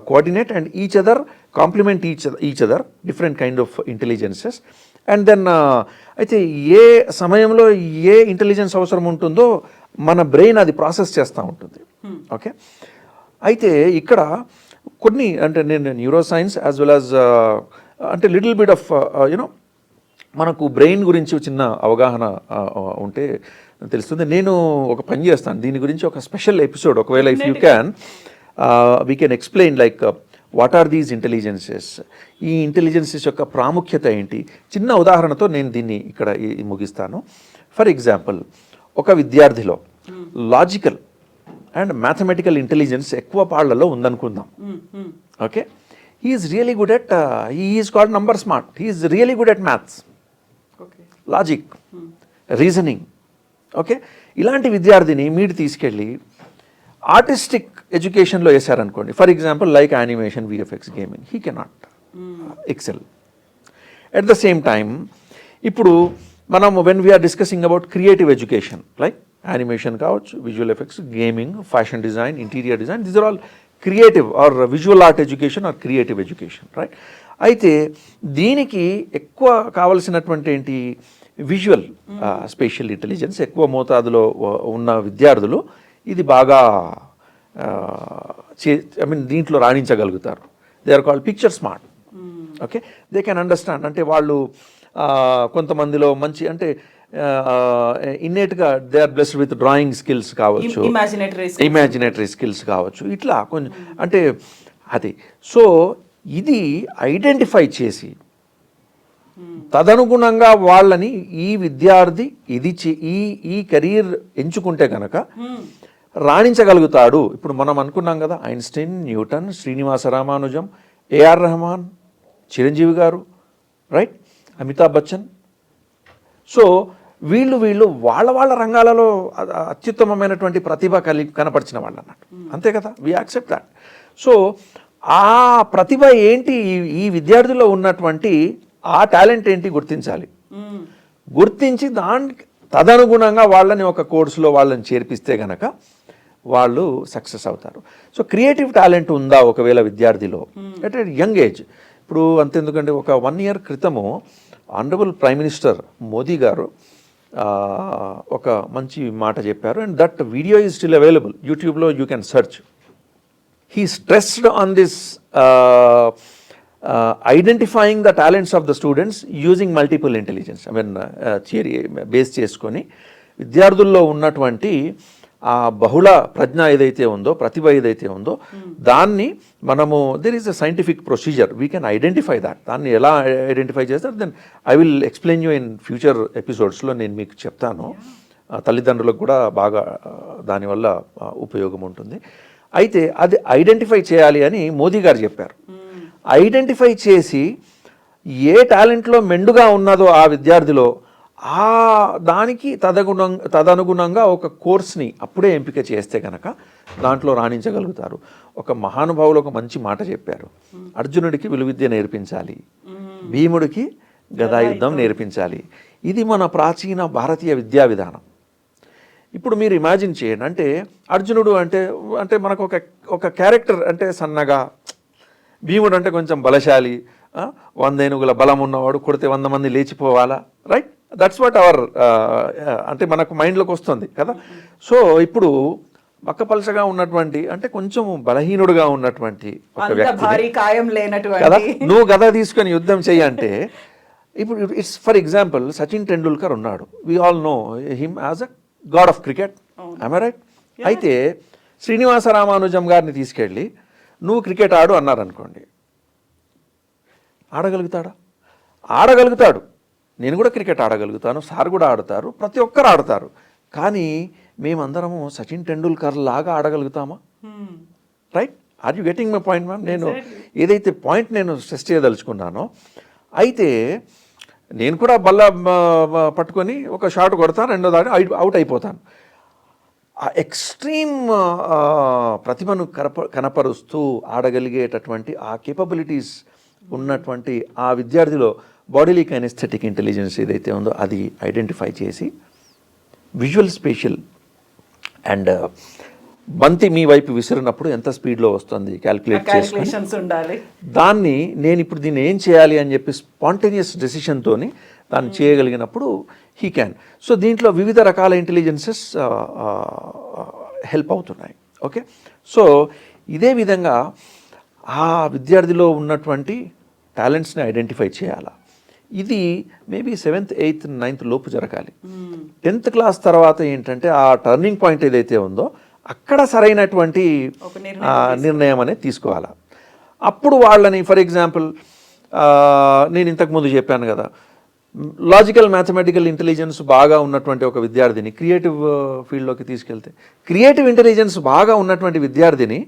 coordinate and each other complement each other different kind of intelligences. And then అయితే ఏ సమయంలో ఏ ఇంటెలిజెన్స్ అవసరం ఉంటుందో మన బ్రెయిన్ అది ప్రాసెస్ చేస్తూ ఉంటుంది. ఓకే, అయితే ఇక్కడ కొన్ని అంటే నేను neuro science as well as అంటే లిటిల్ బిట్ ఆఫ్ యూనో మనకు బ్రెయిన్ గురించి చిన్న అవగాహన ఉంటే తెలుస్తుంది. నేను ఒక పని చేస్తాను దీని గురించి, ఒక స్పెషల్ ఎపిసోడ్ ఒకవేళ if you can we can explain like what are these intelligences, ఈ ఇంటెలిజెన్సెస్ యొక్క ప్రాముఖ్యత ఏంటి, చిన్న ఉదాహరణతో నేను దీన్ని ఇక్కడ ముగిస్తాను. ఫర్ ఎగ్జాంపుల్, ఒక విద్యార్థిలో లాజికల్ అండ్ మ్యాథమెటికల్ ఇంటెలిజెన్స్ ఎక్కువ పాళ్లలో ఉందనుకుందాం. Okay, he is really good at he is called number smart, he is really good at maths, logic, reasoning. Okay, ఇలాంటి విద్యార్థిని మీరు తీసుకెళ్ళి ఆర్టిస్టిక్ ఎడ్యుకేషన్లో వేశారనుకోండి, for example like animation, VFX, gaming, he cannot excel. At the same time ఇప్పుడు మనం when we're discussing about creative education like animation కావచ్చు, visual effects, gaming, fashion design, interior design, these are all creative or visual art education or creative education, right? అయితే దీనికి ఎక్కువ కావలసినటువంటి ఏంటి, visual spatial intelligence ఎక్కువ మోతాదులో ఉన్న విద్యార్థులు ఇది బాగా దీంట్లో రాణించగలుగుతారు. They are called picture smart. Okay, they can understand. అంటే వాళ్ళు కొంతమందిలో మంచి అంటే ఇన్నేట్గా they are blessed with drawing skills కావచ్చు, ఇమాజినేటరీ స్కిల్స్ కావచ్చు, ఇట్లా కొంచెం అంటే అది. సో ఇది ఐడెంటిఫై చేసి తదనుగుణంగా వాళ్ళని ఈ విద్యార్థి ఇది ఈ కెరీర్ ఎంచుకుంటే కనుక రాణించగలుగుతాడు. ఇప్పుడు మనం అనుకున్నాం కదా, ఐన్స్టీన్, న్యూటన్, శ్రీనివాస రామానుజం, ఏఆర్ రెహమాన్, చిరంజీవి గారు, రైట్, అమితాబ్ బచ్చన్. సో వీళ్ళు వాళ్ళ రంగాలలో అత్యుత్తమమైనటువంటి ప్రతిభ కనపరిచిన వాళ్ళు అన్నట్టు, అంతే కదా, వీ యాక్సెప్ట్ దాట్. సో ఆ ప్రతిభ ఏంటి, ఈ విద్యార్థుల్లో ఉన్నటువంటి ఆ టాలెంట్ ఏంటి గుర్తించాలి. గుర్తించి దానికి తదనుగుణంగా వాళ్ళని ఒక కోర్సులో వాళ్ళని చేర్పిస్తే గనక వాళ్ళు సక్సెస్ అవుతారు. సో క్రియేటివ్ టాలెంట్ ఉందా ఒకవేళ విద్యార్థిలో అట్ యంగ్ ఏజ్. ఇప్పుడు అంతెందుకంటే ఒక 1 year క్రితము ఆనరబుల్ ప్రైమ్ మినిస్టర్ మోదీ గారు ఒక మంచి మాట చెప్పారు, and that video is still available యూట్యూబ్లో, you can search. He stressed on this identifying the talents of the students using multiple intelligence. Theory base చేసుకొని విద్యార్థుల్లో ఉన్నటువంటి ఆ బహుళ ప్రజ్ఞ ఏదైతే ఉందో, ప్రతిభ ఏదైతే ఉందో, దాన్ని మనము there is a scientific procedure, we can identify that. దాన్ని ఎలా ఐడెంటిఫై చేస్తారు, then I will explain you in future ఎపిసోడ్స్లో నేను మీకు చెప్తాను. తల్లిదండ్రులకు కూడా బాగా దానివల్ల ఉపయోగం ఉంటుంది. అయితే అది ఐడెంటిఫై చేయాలి అని మోదీ గారు చెప్పారు. ఐడెంటిఫై చేసి ఏ టాలెంట్లో మెండుగా ఉన్నదో ఆ విద్యార్థిలో దానికి తదనుగుణంగా ఒక కోర్స్ని అప్పుడే ఎంపిక చేస్తే కనుక దాంట్లో రాణించగలుగుతారు. ఒక మహానుభావులు ఒక మంచి మాట చెప్పారు, అర్జునుడికి విలువిద్య నేర్పించాలి, భీముడికి గదాయుద్ధం నేర్పించాలి. ఇది మన ప్రాచీన భారతీయ విద్యా విధానం. ఇప్పుడు మీరు ఇమాజిన్ చేయండి, అంటే అర్జునుడు అంటే మనకు ఒక క్యారెక్టర్ అంటే సన్నగా, భీముడు అంటే కొంచెం బలశాలి, 100 ఏనుగుల బలం ఉన్నవాడు, కొడితే 100 మంది లేచిపోవాలా, రైట్? దట్స్ వాట్ అవర్ అంటే మనకు మైండ్లోకి వస్తుంది కదా. సో ఇప్పుడు బక్కపలసగా ఉన్నటువంటి అంటే కొంచెం బలహీనుడుగా ఉన్నటువంటి ఒక వ్యక్తి కదా, నువ్వు గద తీసుకొని యుద్ధం చెయ్యంటే, ఇప్పుడు it's for example Sachin Tendulkar ఉన్నాడు, we all know him as a god of cricket, I right? అయితే శ్రీనివాస రామానుజం గారిని తీసుకెళ్ళి నువ్వు క్రికెట్ ఆడు అన్నారనుకోండి, ఆడగలుగుతాడా? ఆడగలుగుతాడు. నేను కూడా క్రికెట్ ఆడగలుగుతాను, సార్ కూడా ఆడతారు, ప్రతి ఒక్కరు ఆడతారు. కానీ మేమందరము సచిన్ టెండూల్కర్ లాగా ఆడగలుగుతామా? Right? Are you getting my point ma'am? నేను ఏదైతే పాయింట్ నేను స్ట్రెస్ చేయదలుచుకున్నానో, అయితే నేను కూడా బల్ల పట్టుకొని ఒక షాట్ కొడతాను, రెండో దాడి అవుట్ అయిపోతాను. ఆ ఎక్స్ట్రీమ్ ప్రతిభను కనపరుస్తూ ఆడగలిగేటటువంటి ఆ కేపబిలిటీస్ ఉన్నటువంటి ఆ విద్యార్థిలో బాడీలీ కైనెస్థెటిక్ ఇంటెలిజెన్స్ ఏదైతే ఉందో అది ఐడెంటిఫై చేసి విజువల్ స్పేషియల్ అండ్ బంతి మీ వైపు విసిరినప్పుడు ఎంత స్పీడ్లో వస్తుంది క్యాల్కులేట్ చేసుకుని క్యాలిక్యులేషన్స్ ఉండాలి. దాన్ని నేను ఇప్పుడు దీన్ని ఏం చేయాలి అని చెప్పి స్పాంటేనియస్ డెసిషన్తోని దాన్ని చేయగలిగినప్పుడు హీ క్యాన్. సో దీంట్లో వివిధ రకాల ఇంటెలిజెన్సెస్ హెల్ప్ అవుతున్నాయి. ఓకే, సో ఇదే విధంగా ఆ విద్యార్థిలో ఉన్నటువంటి టాలెంట్స్ని ఐడెంటిఫై చేయాలా. ఇది మేబీ 7th 8th 9th లోపు జరగాలి. 10th క్లాస్ తర్వాత ఏంటంటే ఆ టర్నింగ్ పాయింట్ ఏదైతే ఉందో అక్కడ సరైనటువంటి నిర్ణయం అనేది తీసుకోవాలి. అప్పుడు వాళ్ళని ఫర్ ఎగ్జాంపుల్ నేను ఇంతకుముందు చెప్పాను కదా, లాజికల్ మ్యాథమెటికల్ ఇంటెలిజెన్స్ బాగా ఉన్నటువంటి ఒక విద్యార్థిని క్రియేటివ్ ఫీల్డ్లోకి తీసుకెళ్తే, క్రియేటివ్ ఇంటెలిజెన్స్ బాగా ఉన్నటువంటి విద్యార్థిని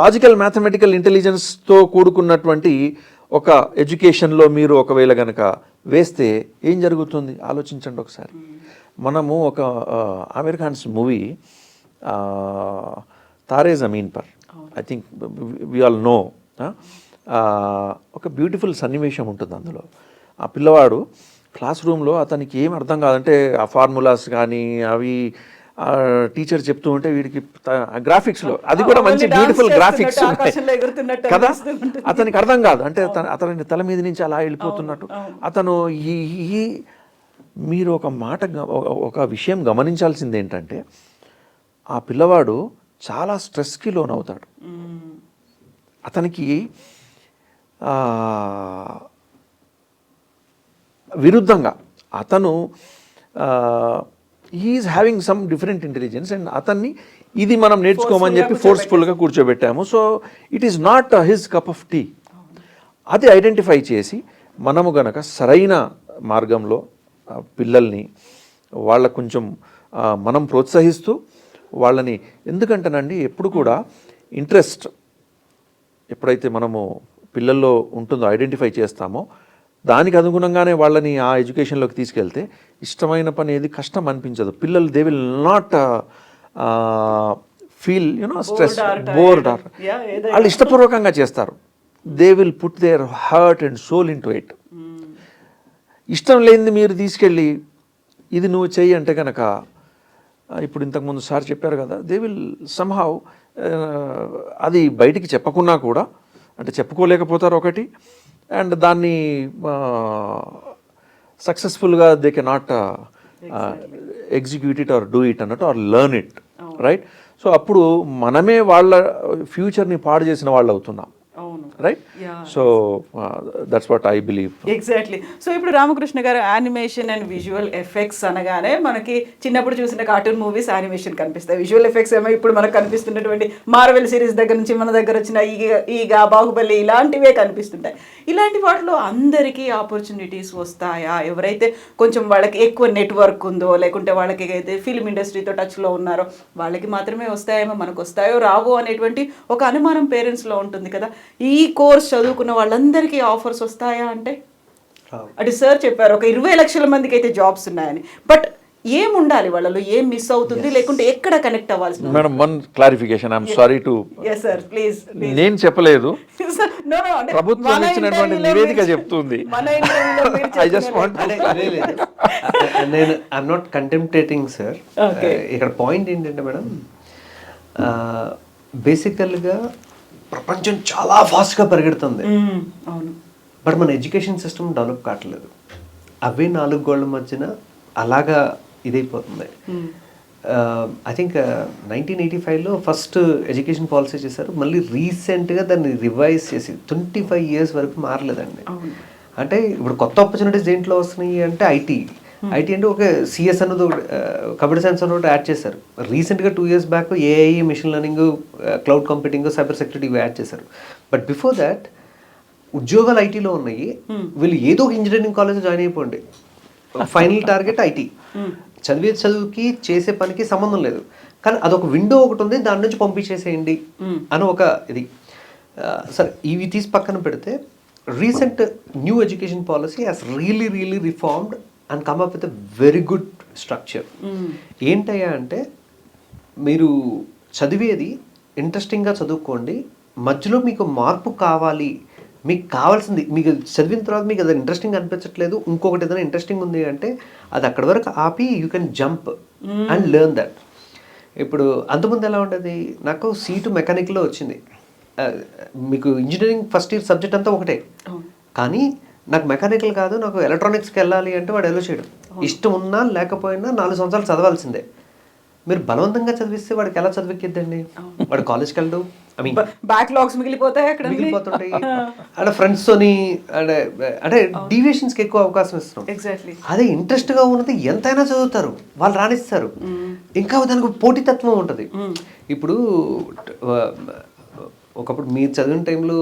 లాజికల్ మ్యాథమెటికల్ ఇంటెలిజెన్స్తో కూడుకున్నటువంటి ఒక ఎడ్యుకేషన్లో మీరు ఒకవేళ కనుక వేస్తే ఏం జరుగుతుంది ఆలోచించండి ఒకసారి. మనము ఒక Aamir Khan's movie Taare Zameen Par, I think we all know, ఒక బ్యూటిఫుల్ సన్నివేశం ఉంటుంది అందులో. ఆ పిల్లవాడు క్లాస్ రూమ్లో అతనికి ఏం అర్థం కాదంటే ఆ ఫార్ములాస్ కానీ అవి టీచర్ చెప్తూ ఉంటే వీడికి గ్రాఫిక్స్లో అది కూడా మంచి బ్యూటిఫుల్ గ్రాఫిక్స్ కదా, అతనికి అర్థం కాదు. అంటే అతని తల మీద నుంచి అలా వెళ్ళిపోతున్నట్టు అతను ఈ మీరు ఒక విషయం గమనించాల్సింది ఏంటంటే ఆ పిల్లవాడు చాలా స్ట్రెస్కి లోనవుతాడు. అతనికి విరుద్ధంగా అతను is having some different intelligence and అతన్ని ఇది మనం నేర్చుకోమని చెప్పి ఫోర్స్ఫుల్గా కూర్చోబెట్టాము. So it is not his cup of tea. అది ఐడెంటిఫై చేసి మనము గనక సరైన మార్గంలో పిల్లల్ని వాళ్ళకు కొంచెం మనం ప్రోత్సహిస్తూ వాళ్ళని, ఎందుకంటేనండి ఎప్పుడు కూడా ఇంట్రెస్ట్ ఎప్పుడైతే మనము పిల్లల్లో ఉంటుందో ఐడెంటిఫై చేస్తామో దానికి అనుగుణంగానే వాళ్ళని ఆ ఎడ్యుకేషన్లోకి తీసుకెళ్తే ఇష్టమైన పని ఏది కష్టం అనిపించదు. పిల్లలు they will not feel stress, bored. వాళ్ళు ఇష్టపూర్వకంగా చేస్తారు. They will put their heart and soul into it. ఇష్టం లేనిది మీరు తీసుకెళ్ళి ఇది నువ్వు చెయ్యి అంటే కనుక, ఇప్పుడు ఇంతకుముందు సార్ చెప్పారు కదా, దే విల్ సమ్హౌ అది బయటికి చెప్పకున్నా కూడా, అంటే చెప్పుకోలేకపోతారు ఒకటి, అండ్ దాన్ని సక్సెస్ఫుల్గా they can not execute it or do it అన్నట్టు or learn it, right? So అప్పుడు మనమే వాళ్ళ ఫ్యూచర్ని పాడు చేసిన వాళ్ళు అవుతున్నాం, right? So that's what I believe. Exactly. So ఇప్పుడు రామకృష్ణ గారు యానిమేషన్ అండ్ విజువల్ ఎఫెక్ట్స్ అనగానే మనకి చిన్నప్పుడు చూసిన కార్టూన్ మూవీస్ యానిమేషన్ కనిపిస్తాయి. విజువల్ ఎఫెక్ట్స్ ఏమో ఇప్పుడు మనకు కనిపిస్తున్నటువంటి మార్వెల్ సిరీస్ దగ్గర నుంచి మన దగ్గర వచ్చిన ఈగ, బాహుబలి ఇలాంటివే కనిపిస్తుంటాయి. ఇలాంటి వాటిలో అందరికీ ఆపర్చునిటీస్ వస్తాయా? ఎవరైతే కొంచెం వాళ్ళకి ఎక్కువ నెట్వర్క్ ఉందో, లేకుంటే వాళ్ళకి అయితే ఫిల్మ్ ఇండస్ట్రీతో టచ్లో ఉన్నారో వాళ్ళకి మాత్రమే వస్తాయేమో, మనకు వస్తాయో రావో అనేటువంటి ఒక అనుమానం పేరెంట్స్లో ఉంటుంది కదా. ఈ కోర్స్ చదువుకున్న వాళ్ళందరికీ ఆఫర్స్ వస్తాయా అంటే, అంటే సార్ చెప్పారు ఒక 20 లక్షల మందికి అయితే జాబ్స్ ఉన్నాయని, బట్ ఏం ఉండాలి వాళ్ళలో, ఏం మిస్ అవుతుంది, లేకుంటే ఎక్కడ కనెక్ట్ అవ్వాల్సింది? Madam, one clarification, I'm sorry to, నేను చెప్పలేదు, ప్రభుత్వం ఇచ్చినటువంటి నివేదిక చెప్తుంది. ఐ జస్ట్ వాంట్, నేను ఐఎమ్ నాట్ కంటెంప్టేటింగ్ సార్. ఇక్కడ పాయింట్ ఏంటంటే మేడం, బేసికల్గా ప్రపంచం చాలా ఫాస్ట్గా పరిగెడుతుంది, బట్ మన ఎడ్యుకేషన్ సిస్టమ్ డెవలప్ కావట్లేదు. అవే 4 గోళ్ల మధ్యన అలాగా ఇదైపోతుంది. ఐ థింక్ 1985లో ఫస్ట్ ఎడ్యుకేషన్ పాలసీ చేశారు, మళ్ళీ రీసెంట్గా దాన్ని రివైజ్ చేసి 25 years వరకు మారలేదండి. అంటే ఇప్పుడు కొత్త ఆపర్చునిటీస్ దేంట్లో వస్తున్నాయి అంటే ఐటీ అంటే ఒక సిఎస్ అన్నది ఒకటి, కంప్యూటర్ సైన్స్ అన్నది ఒకటి యాడ్ చేశారు. రీసెంట్గా 2 years back AI, machine learning, cloud computing, cyber security ఇవి యాడ్ చేశారు. బట్ బిఫోర్ దాట్ ఉద్యోగాలు ఐటీలో ఉన్నాయి. వీళ్ళు ఏదో ఒక ఇంజనీరింగ్ కాలేజ్ జాయిన్ అయిపోండి, ఫైనల్ టార్గెట్ ఐటీ. చదువుకి చేసే పనికి సంబంధం లేదు, కానీ అదొక విండో ఒకటి ఉంది, దాని నుంచి పంపించేసేయండి అని ఒక ఇది. సరే, ఇవి తీసి పక్కన పెడితే recent new education policy has really reformed and come up with a very good structure. ఏంటయ్యా అంటే, మీరు చదివేది ఇంట్రెస్టింగ్గా చదువుకోండి, మధ్యలో మీకు మార్పు కావాలి మీకు కావాల్సింది, మీకు చదివిన తర్వాత మీకు అది ఇంట్రెస్టింగ్ అనిపించట్లేదు, ఇంకొకటి ఏదైనా ఇంట్రెస్టింగ్ ఉంది అంటే అది అక్కడ వరకు ఆపి you can jump and learn that. ఇప్పుడు అంతకుముందు ఎలా ఉండేది, నాకు సీటు మెకానిక్లో వచ్చింది, మీకు ఇంజనీరింగ్ ఫస్ట్ ఇయర్ సబ్జెక్ట్ అంతా ఒకటే, కానీ నాకు మెకానికల్ కాదు, నాకు ఎలక్ట్రానిక్స్కి వెళ్ళాలి అంటే వాడు ఎలా చేయడం, ఇష్టం ఉన్నా లేకపోయినా 4 సంవత్సరాలు చదవాల్సిందే. మీరు బలవంతంగా చదివిస్తే వాడికి ఎలా చదివిద్దండి, వాడు కాలేజ్కి వెళ్ళడు, ఐ మీన్ బ్యాక్లాగ్స్ మిగిలిపోతాయి అక్కడ మిగిలిపోతుంటాయి, అంటే ఫ్రెండ్స్తోని అంటే డీవియేషన్స్కి ఎక్కువ అవకాశం ఇస్తున్నాం. ఎగ్జాక్ట్లీ. అదే ఇంట్రెస్ట్గా ఉన్నది ఎంతైనా చదువుతారు, వాళ్ళు రాణిస్తారు, ఇంకా దానికి పోటీతత్వం ఉంటుంది. ఇప్పుడు ఒకప్పుడు మీరు చదివిన టైంలో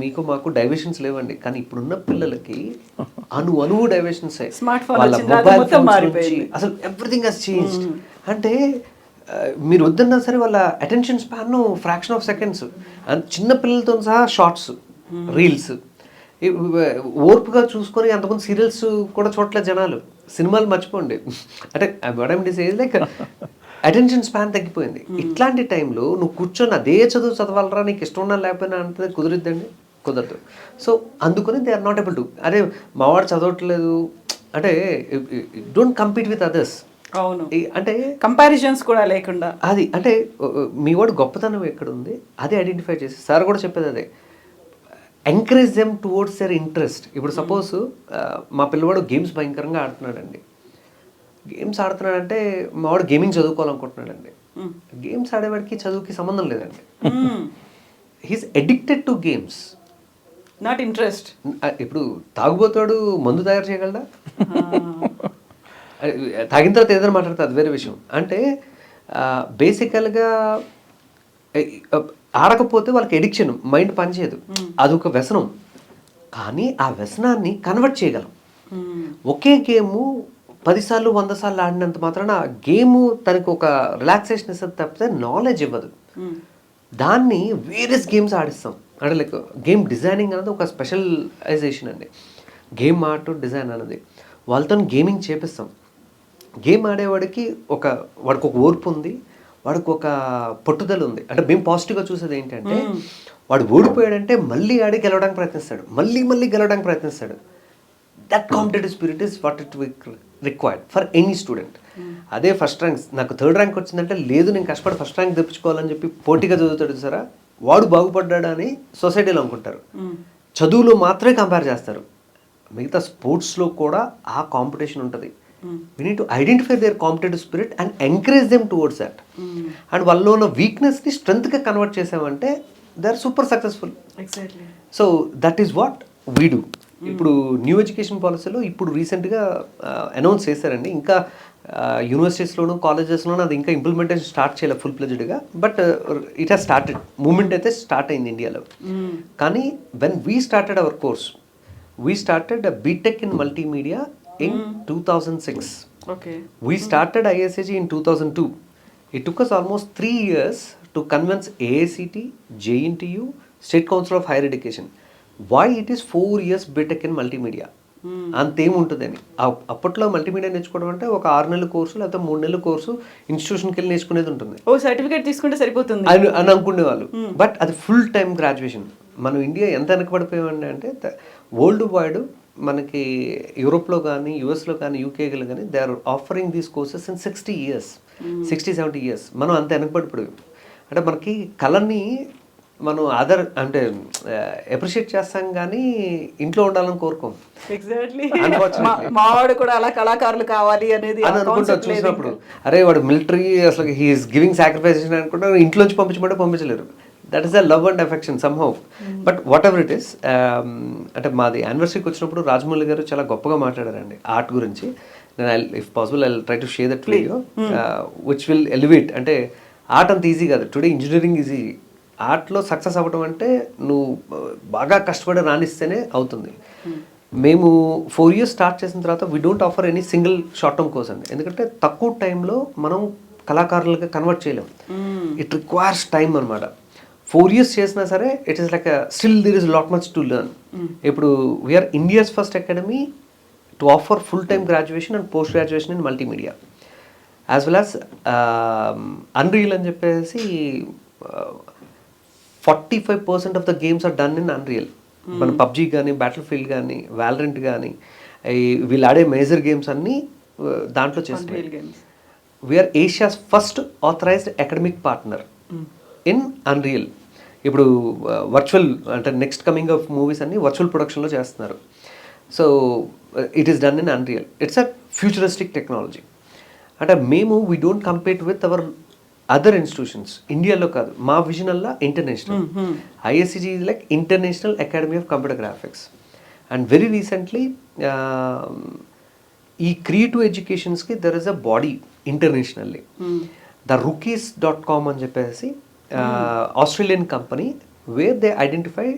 మీకు మాకు డైవర్షన్స్ లేవండి, కానీ ఇప్పుడున్న పిల్లలకి అణువు డైవర్షన్స్, వాళ్ళ మొబైల్ ఫోన్స్ నుంచి అసలు ఎవ్రీథింగ్ హస్ చేంజ్డ్. అంటే మీరు వద్దన్నా సరే వాళ్ళ attention span fraction of seconds, చిన్న పిల్లలతో సహా షార్ట్స్, రీల్స్ ఓర్పుగా చూసుకొని అంతకుముందు సీరియల్స్ కూడా చూడట్లేదు జనాలు, సినిమాలు మర్చిపోండి. అంటే what I'm this like attention span తగ్గిపోయింది. ఇట్లాంటి టైంలో నువ్వు కూర్చొని అదే చదువు చదవాలరా, నీకు ఇష్టం ఉన్నా లేకపోయినా అంటే కుదిరిద్దండి, కుదరదు. సో అందుకని they are not able to, అరే మావాడు చదవట్లేదు అంటే డోంట్ కంపీట్ విత్ అదర్స్. అవును, అంటే కంపారిజన్స్ కూడా లేకుండా అది అంటే మీ వాడు గొప్పతనం ఎక్కడ ఉంది అది ఐడెంటిఫై చేసి, సార్ కూడా చెప్పేది అదే, encourage them towards their interest. ఇప్పుడు సపోజ్ మా పిల్లవాడు గేమ్స్ భయంకరంగా ఆడుతున్నాడండి, గేమ్స్ ఆడుతున్నాడంటే మావాడు గేమింగ్ చదువుకోవాలనుకుంటున్నాడండి, గేమ్స్ ఆడేవాడికి చదువుకి సంబంధం లేదండి, he's addicted to games, not interest. ఇప్పుడు తాగుబోతాడు మందు తయారు చేయగలడా, తాగిన తర్వాత ఏదైనా మాట్లాడితే అది వేరే విషయం. అంటే బేసికల్గా ఆడకపోతే వాళ్ళకి ఎడిక్షన్, మైండ్ పనిచేయదు, అదొక వ్యసనం. కానీ ఆ వ్యసనాన్ని కన్వర్ట్ చేయగలం. ఒకే గేము 10 సార్లు 100 సార్లు ఆడినంత మాత్రాన ఆ గేము తనకు ఒక రిలాక్సేషన్ ఇస్తుంది తప్పితే నాలెడ్జ్ ఇవ్వదు. దాన్ని వేరియస్ గేమ్స్ ఆడిస్తాం. అంటే లైక్ గేమ్ డిజైనింగ్ అనేది ఒక స్పెషలైజేషన్ అండి, గేమ్ ఆర్ట్ డిజైన్ అనేది. వాళ్ళతో గేమింగ్ చేపిస్తాం. గేమ్ ఆడేవాడికి వాడికి ఒక ఓర్పు ఉంది, వాడికి ఒక పట్టుదల ఉంది. అంటే మేము పాజిటివ్గా చూసేది ఏంటంటే వాడు ఓడిపోయాడంటే మళ్ళీ ఆడి గెలవడానికి ప్రయత్నిస్తాడు, మళ్ళీ గెలవడానికి ప్రయత్నిస్తాడు. That competitive spirit is what it required for any student. అదే ఫస్ట్ ర్యాంక్, నాకు 3rd ర్యాంక్ వచ్చిందంటే లేదు నేను కష్టపడి ఫస్ట్ ర్యాంక్ తెప్పించుకోవాలని చెప్పి పోటీగా చదువుతాడు సరే, వాడు బాగుపడ్డాడు అని సొసైటీలో అనుకుంటారు. చదువులో మాత్రమే కంపేర్ చేస్తారు. మిగతా స్పోర్ట్స్లో కూడా ఆ కాంపిటీషన్ ఉంటుంది. We need to identify their competitive spirit and encourage them towards that. And వాళ్ళలో ఉన్న వీక్నెస్ని స్ట్రెంగ్త్గా కన్వర్ట్ చేసామంటే they are super successful. Exactly. So that is what we do. ఇప్పుడు న్యూ ఎడ్యుకేషన్ పాలసీలో ఇప్పుడు రీసెంట్గా అనౌన్స్ చేశారండి. ఇంకా యూనివర్సిటీస్లోను కాలేజెస్లోనూ అది ఇంకా ఇంప్లిమెంటేషన్ స్టార్ట్ చేయలేదు ఫుల్ ప్లెజ్డ్గా, but it has started. Movement అయితే స్టార్ట్ అయింది ఇండియాలో. కానీ when we started our course, we started BTech in multimedia in 2006. Okay. We started ISAG in 2002. It took us almost 3 years to convince AICT, JNTU, State Council of Higher Education. Why it is 4 years BTech in multimedia. అంతేం ఉంటుందని. అప్పట్లో multimedia నేర్చుకోవడం అంటే ఒక 6 నెలల course లేకపోతే 3 నెలల course ఇన్స్టిట్యూషన్కి వెళ్ళి నేర్చుకునేది ఉంటుంది. ఓ సర్టిఫికేట్ తీసుకుంటే సరిపోతుంది అని అనుకునేవాళ్ళు. బట్ అది ఫుల్ టైం గ్రాడ్యుయేషన్. మనం ఇండియా ఎంత వెనకబడిపోయామండి అంటే వరల్డ్ వైడ్ మనకి యూరోప్లో కానీ యూఎస్లో కానీ యూకేలో కానీ they are offering these courses in 60 years, 60-70 years. మనం అంత వెనకబడిపోయాం. అంటే మనకి కళని మనం అంటే అప్రిషియేట్ చేస్తాం కానీ ఇంట్లో ఉండాలని కోరుకోం. ఎగ్జాక్ట్లీ. మావాడు కూడా అలా కళాకారులు కావాలి అనేది అని అనుకుంటా చూసినప్పుడు, అరే వాడు మిలిటరీ అసలు హీఈస్ గివింగ్ సాక్రిఫైజేషన్ అనుకుంటా ఇంట్లోంచి పంపించమంటే పంపించలేరు. That is a love and affection somehow. But whatever it is, అంటే మాది యానివర్సరీకి వచ్చినప్పుడు రాజమౌళి గారు చాలా గొప్పగా మాట్లాడారండి ఆర్ట్ గురించి. నేను if possible I try to share that video which will elevate. అంటే ఆర్ట్ అంత ఈజీ కాదు. Today engineering easy. ఆర్ట్లో సక్సెస్ అవ్వడం అంటే నువ్వు బాగా కష్టపడి రాణిస్తేనే అవుతుంది. మేము 4 years స్టార్ట్ చేసిన తర్వాత we don't offer any single short term course అండి. ఎందుకంటే తక్కువ టైంలో మనం కళాకారులుగా కన్వర్ట్ చేయలేము. ఇట్ రిక్వైర్స్ టైం అనమాట. 4 years చేసినా సరే it is like still there is lot much to learn. ఇప్పుడు we're India's first academy to offer full time graduation and post graduation in multimedia as well as Unreal అని చెప్పేసి 45% of the games are done in Unreal. మన PUBG కానీ, battle field కానీ, వ్యాలరెంట్ కానీ, వీళ్ళు ఆడే major games అన్నీ దాంట్లో చేస్తున్నాయి. Games we're Asia's first authorized academic partner in Unreal. ఇప్పుడు వర్చువల్ అంటే నెక్స్ట్ కమింగ్ ఆఫ్ మూవీస్ అన్ని వర్చువల్ ప్రొడక్షన్లో చేస్తున్నారు. So it is done in Unreal. It's a futuristic technology. అంటే మేము we don't compete with our other institutions. ఇండియాలో కాదు, మా విజన్ అల్లా international. ISCG is like international academy of computer graphics. And very recently ఈ creative ఎడ్యుకేషన్స్కి there is a body internationally, the rookies.com అని చెప్పేసి Australian company, where they identify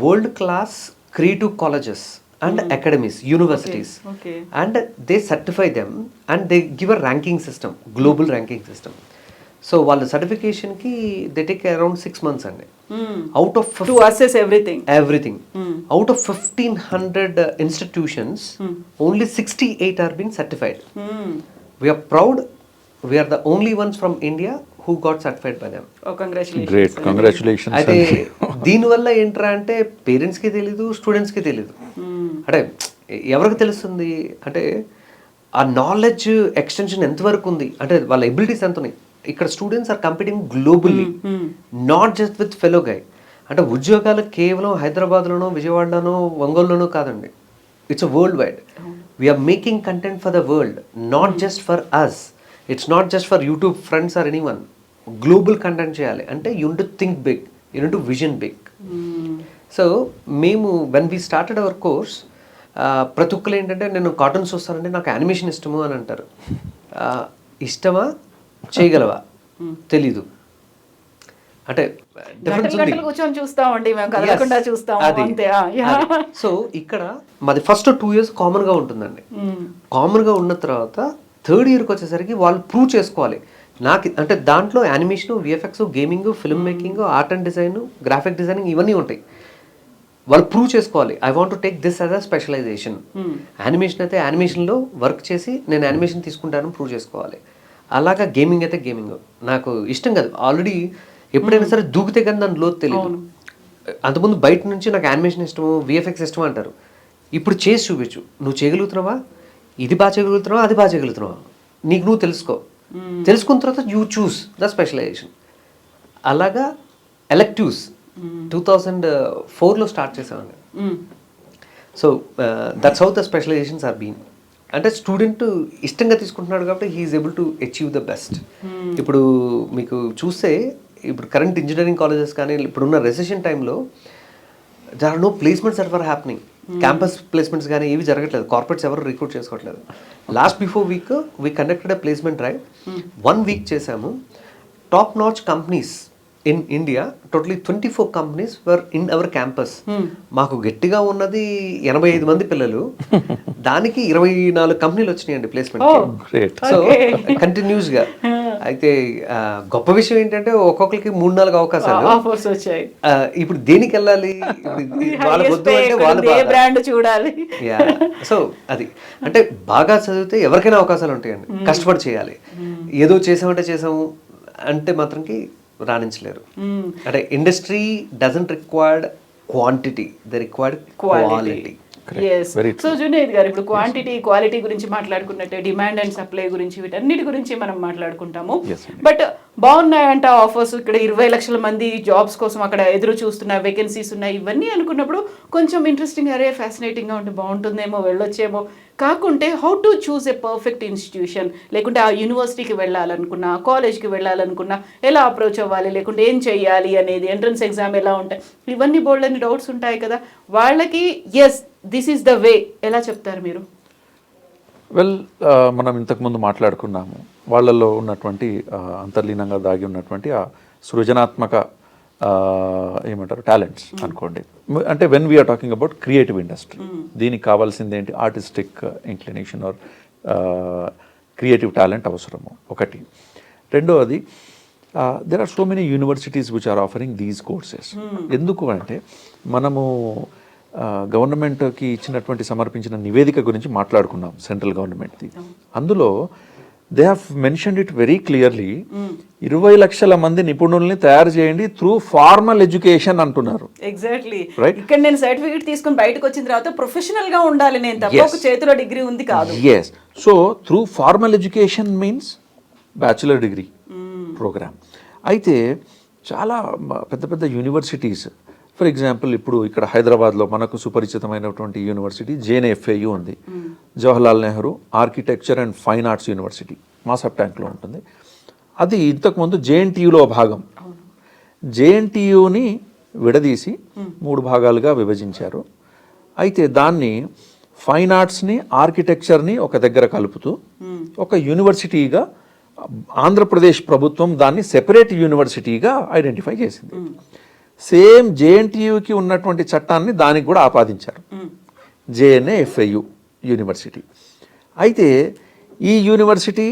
world class creative colleges and academies, universities, and they certify them and they give a ranking system, global ranking system. So వాళ్ళ certification కి they take around 6 months అండి. Out of to assess everything out of 1500 institutions, only 68 are being certified. We are proud, we are the only ones from India who got certified by them. Oh, congratulations. Great, congratulations. అయితే దీనివల్ల ఏంట్రా అంటే పేరెంట్స్కి తెలీదు, స్టూడెంట్స్కి తెలీదు. అంటే ఎవరికి తెలుస్తుంది అంటే ఆ నాలెడ్జ్ ఎక్స్టెన్షన్ ఎంతవరకు ఉంది, అంటే వాళ్ళ ఎబిలిటీస్ ఎంత ఉన్నాయి. ఇక్కడ students are competing globally, not just with fellow guy. అంటే ఉద్యోగాలు కేవలం హైదరాబాద్లోనో, విజయవాడలోనో, ఒంగోలులోనో కాదండి. It's worldwide. We're making content for the world, not just for us. It's not just for YouTube friends or anyone. Global content చేయాలి అంటే you to think big, you to vision big. So మేము when we started our course, ప్రతి ఒక్కరు ఏంటంటే నేను cartoons చూస్తానంటే నాకు animation ఇష్టము అని అంటారు. ఇష్టమా, చేయగలవా తెలీదు. అంటే కూర్చొని చూస్తామండి మేము, కదలకుండా చూస్తాం అంతే. సో ఇక్కడ మాది ఫస్ట్ 2 years కామన్గా ఉంటుందండి. కామన్గా ఉన్న తర్వాత 3rd yearకి వచ్చేసరికి వాళ్ళు ప్రూవ్ చేసుకోవాలి. నాకు అంటే దాంట్లో animation, VFX, gaming, film making, art and design, graphic designing ఇవన్నీ ఉంటాయి. వాళ్ళు ప్రూవ్ చేసుకోవాలి, I want to take this as a specialization. Animation అయితే యానిమేషన్లో వర్క్ చేసి నేను యానిమేషన్ తీసుకుంటాను ప్రూవ్ చేసుకోవాలి. అలాగా గేమింగ్ అయితే గేమింగ్ నాకు ఇష్టం కాదు. ఆల్రెడీ ఎప్పుడైనా సరే దూకితే కానీ దాని లోతు తెలియదు. అంతకుముందు బయట నుంచి నాకు యానిమేషన్ ఇష్టము, విఎఫ్ఎక్స్ ఇష్టం అంటారు. ఇప్పుడు చేసి చూపించు, నువ్వు చేయగలుగుతున్నావా, ఇది బాగా చేయగలుగుతున్నావా, అది బాగా చేయగలుగుతున్నావా, నీకు నువ్వు తెలుసుకో. తెలుసుకున్న తర్వాత యూ చూస్ ద స్పెషలైజేషన్. అలాగా ఎలెక్టివ్స్ 2004లో స్టార్ట్ చేసామండి. So that's how the specializations are been. అంటే స్టూడెంట్ ఇష్టంగా తీసుకుంటున్నాడు కాబట్టి he's able to achieve the best. ఇప్పుడు మీకు చూస్తే ఇప్పుడు కరెంట్ ఇంజనీరింగ్ కాలేజెస్ కానీ ఇప్పుడున్న రెసెషన్ టైంలో there are no placements or for happening. Campus placements కానీ ఏవి జరగట్లేదు, కార్పొరేట్స్ ఎవరు రిక్రూట్ చేసుకోవట్లేదు. Before week we conducted a placement drive. 1 week చేసాము. Top notch companies in India, totally 24 companies were in our campus. మాకు గట్టిగా ఉన్నది 85 మంది పిల్లలు, దానికి 24 కంపెనీలు వచ్చినాయండి ప్లేస్మెంట్. సో కంటిన్యూస్ గా. అయితే గొప్ప విషయం ఏంటంటే ఒక్కొక్కరికి 3-4 అవకాశాలు వచ్చాయి. ఇప్పుడు దేనికి వెళ్ళాలి, వాళ్ళ వద్దు అంటే వాళ్ళ చూడాలి. సో అది అంటే బాగా చదివితే ఎవరికైనా అవకాశాలు ఉంటాయండి, కష్టపడి చేయాలి. ఏదో చేసామంటే చేసాము అంటే మాత్రంకి రాణించలేరు. అంటే industry doesn't required quantity, they required quality. So Junaid గారు, ఇప్పుడు క్వాంటిటీ క్వాలిటీ గురించి మాట్లాడుకున్నట్టే డిమాండ్ అండ్ సప్లై గురించి వీటన్నిటి గురించి మనం మాట్లాడుకుంటాము. బట్ బాగున్నాయంట ఆఫర్స్, ఇక్కడ 20 లక్షల మంది జాబ్స్ కోసం అక్కడ ఎదురు చూస్తున్న వేకెన్సీస్ ఉన్నాయి, ఇవన్నీ అనుకున్నప్పుడు కొంచెం ఇంట్రెస్టింగ్, అరే ఫ్యాసినేటింగ్గా ఉంటే బాగుంటుందేమో, వెళ్ళొచ్చేమో. కాకుంటే how to choose a perfect institution, లేకుంటే ఆ యూనివర్సిటీకి వెళ్ళాలనుకున్నా, కాలేజ్కి వెళ్ళాలనుకున్నా ఎలా అప్రోచ్ అవ్వాలి, లేకుంటే ఏం చెయ్యాలి అనేది, ఎంట్రన్స్ ఎగ్జామ్ ఎలా ఉంటాయి, ఇవన్నీ బోల్డ్ అని డౌట్స్ ఉంటాయి కదా. వాళ్ళకి yes this is the way ఎలా చెప్తారు మీరు? వెల్, మనం ఇంతకుముందు మాట్లాడుకున్నాము వాళ్ళల్లో ఉన్నటువంటి అంతర్లీనంగా దాగి ఉన్నటువంటి ఆ సృజనాత్మక ఏమంటారు టాలెంట్స్ అనుకోండి. అంటే when we're talking about creative industry, దీనికి కావాల్సింది ఏంటి, artistic inclination or creative talent అవసరము ఒకటి. రెండవది, there are so many universities which are offering these courses. ఎందుకు అంటే మనము గవర్నమెంట్కి సమర్పించిన నివేదిక గురించి మాట్లాడుకున్నాం, సెంట్రల్ గవర్నమెంట్ది. అందులో they have mentioned it very clearly. 20 లక్షల మంది నిపుణుల్ని తయారు చేయండి త్రూ ఫార్మల్ ఎడ్యుకేషన్ అంటున్నారు. ఎగ్జాక్ట్లీ. Right. ఇక్కడ నేను సర్టిఫికేట్ తీసుకుని బయటకు వచ్చిన తర్వాత ప్రొఫెషనల్ గా ఉండాలి నేను తప్ప Yes. ఒక చేతిలో డిగ్రీ ఉంది కాదు. Yes. So through formal education means bachelor degree program. అయితే చాలా పెద్ద పెద్ద యూనివర్సిటీస్, ఫర్ ఎగ్జాంపుల్ ఇప్పుడు ఇక్కడ హైదరాబాద్లో మనకు సుపరిచితమైనటువంటి యూనివర్సిటీ JNFAU ఉంది, Jawaharlal Nehru architecture and fine arts university మా సబ్ ట్యాంక్లో ఉంటుంది. అది ఇంతకుముందు JNTUలో భాగం. JNTUని విడదీసి 3 భాగాలుగా విభజించారు. అయితే దాన్ని ఫైన్ ఆర్ట్స్ని ఆర్కిటెక్చర్ని ఒక దగ్గర కలుపుతూ ఒక యూనివర్సిటీగా ఆంధ్రప్రదేశ్ ప్రభుత్వం దాన్ని సెపరేట్ యూనివర్సిటీగా ఐడెంటిఫై చేసింది. సేమ్ JNTUకి ఉన్నటువంటి చట్టాన్ని దానికి కూడా ఆపాదించారు, JNFAU యూనివర్సిటీ. అయితే ఈ university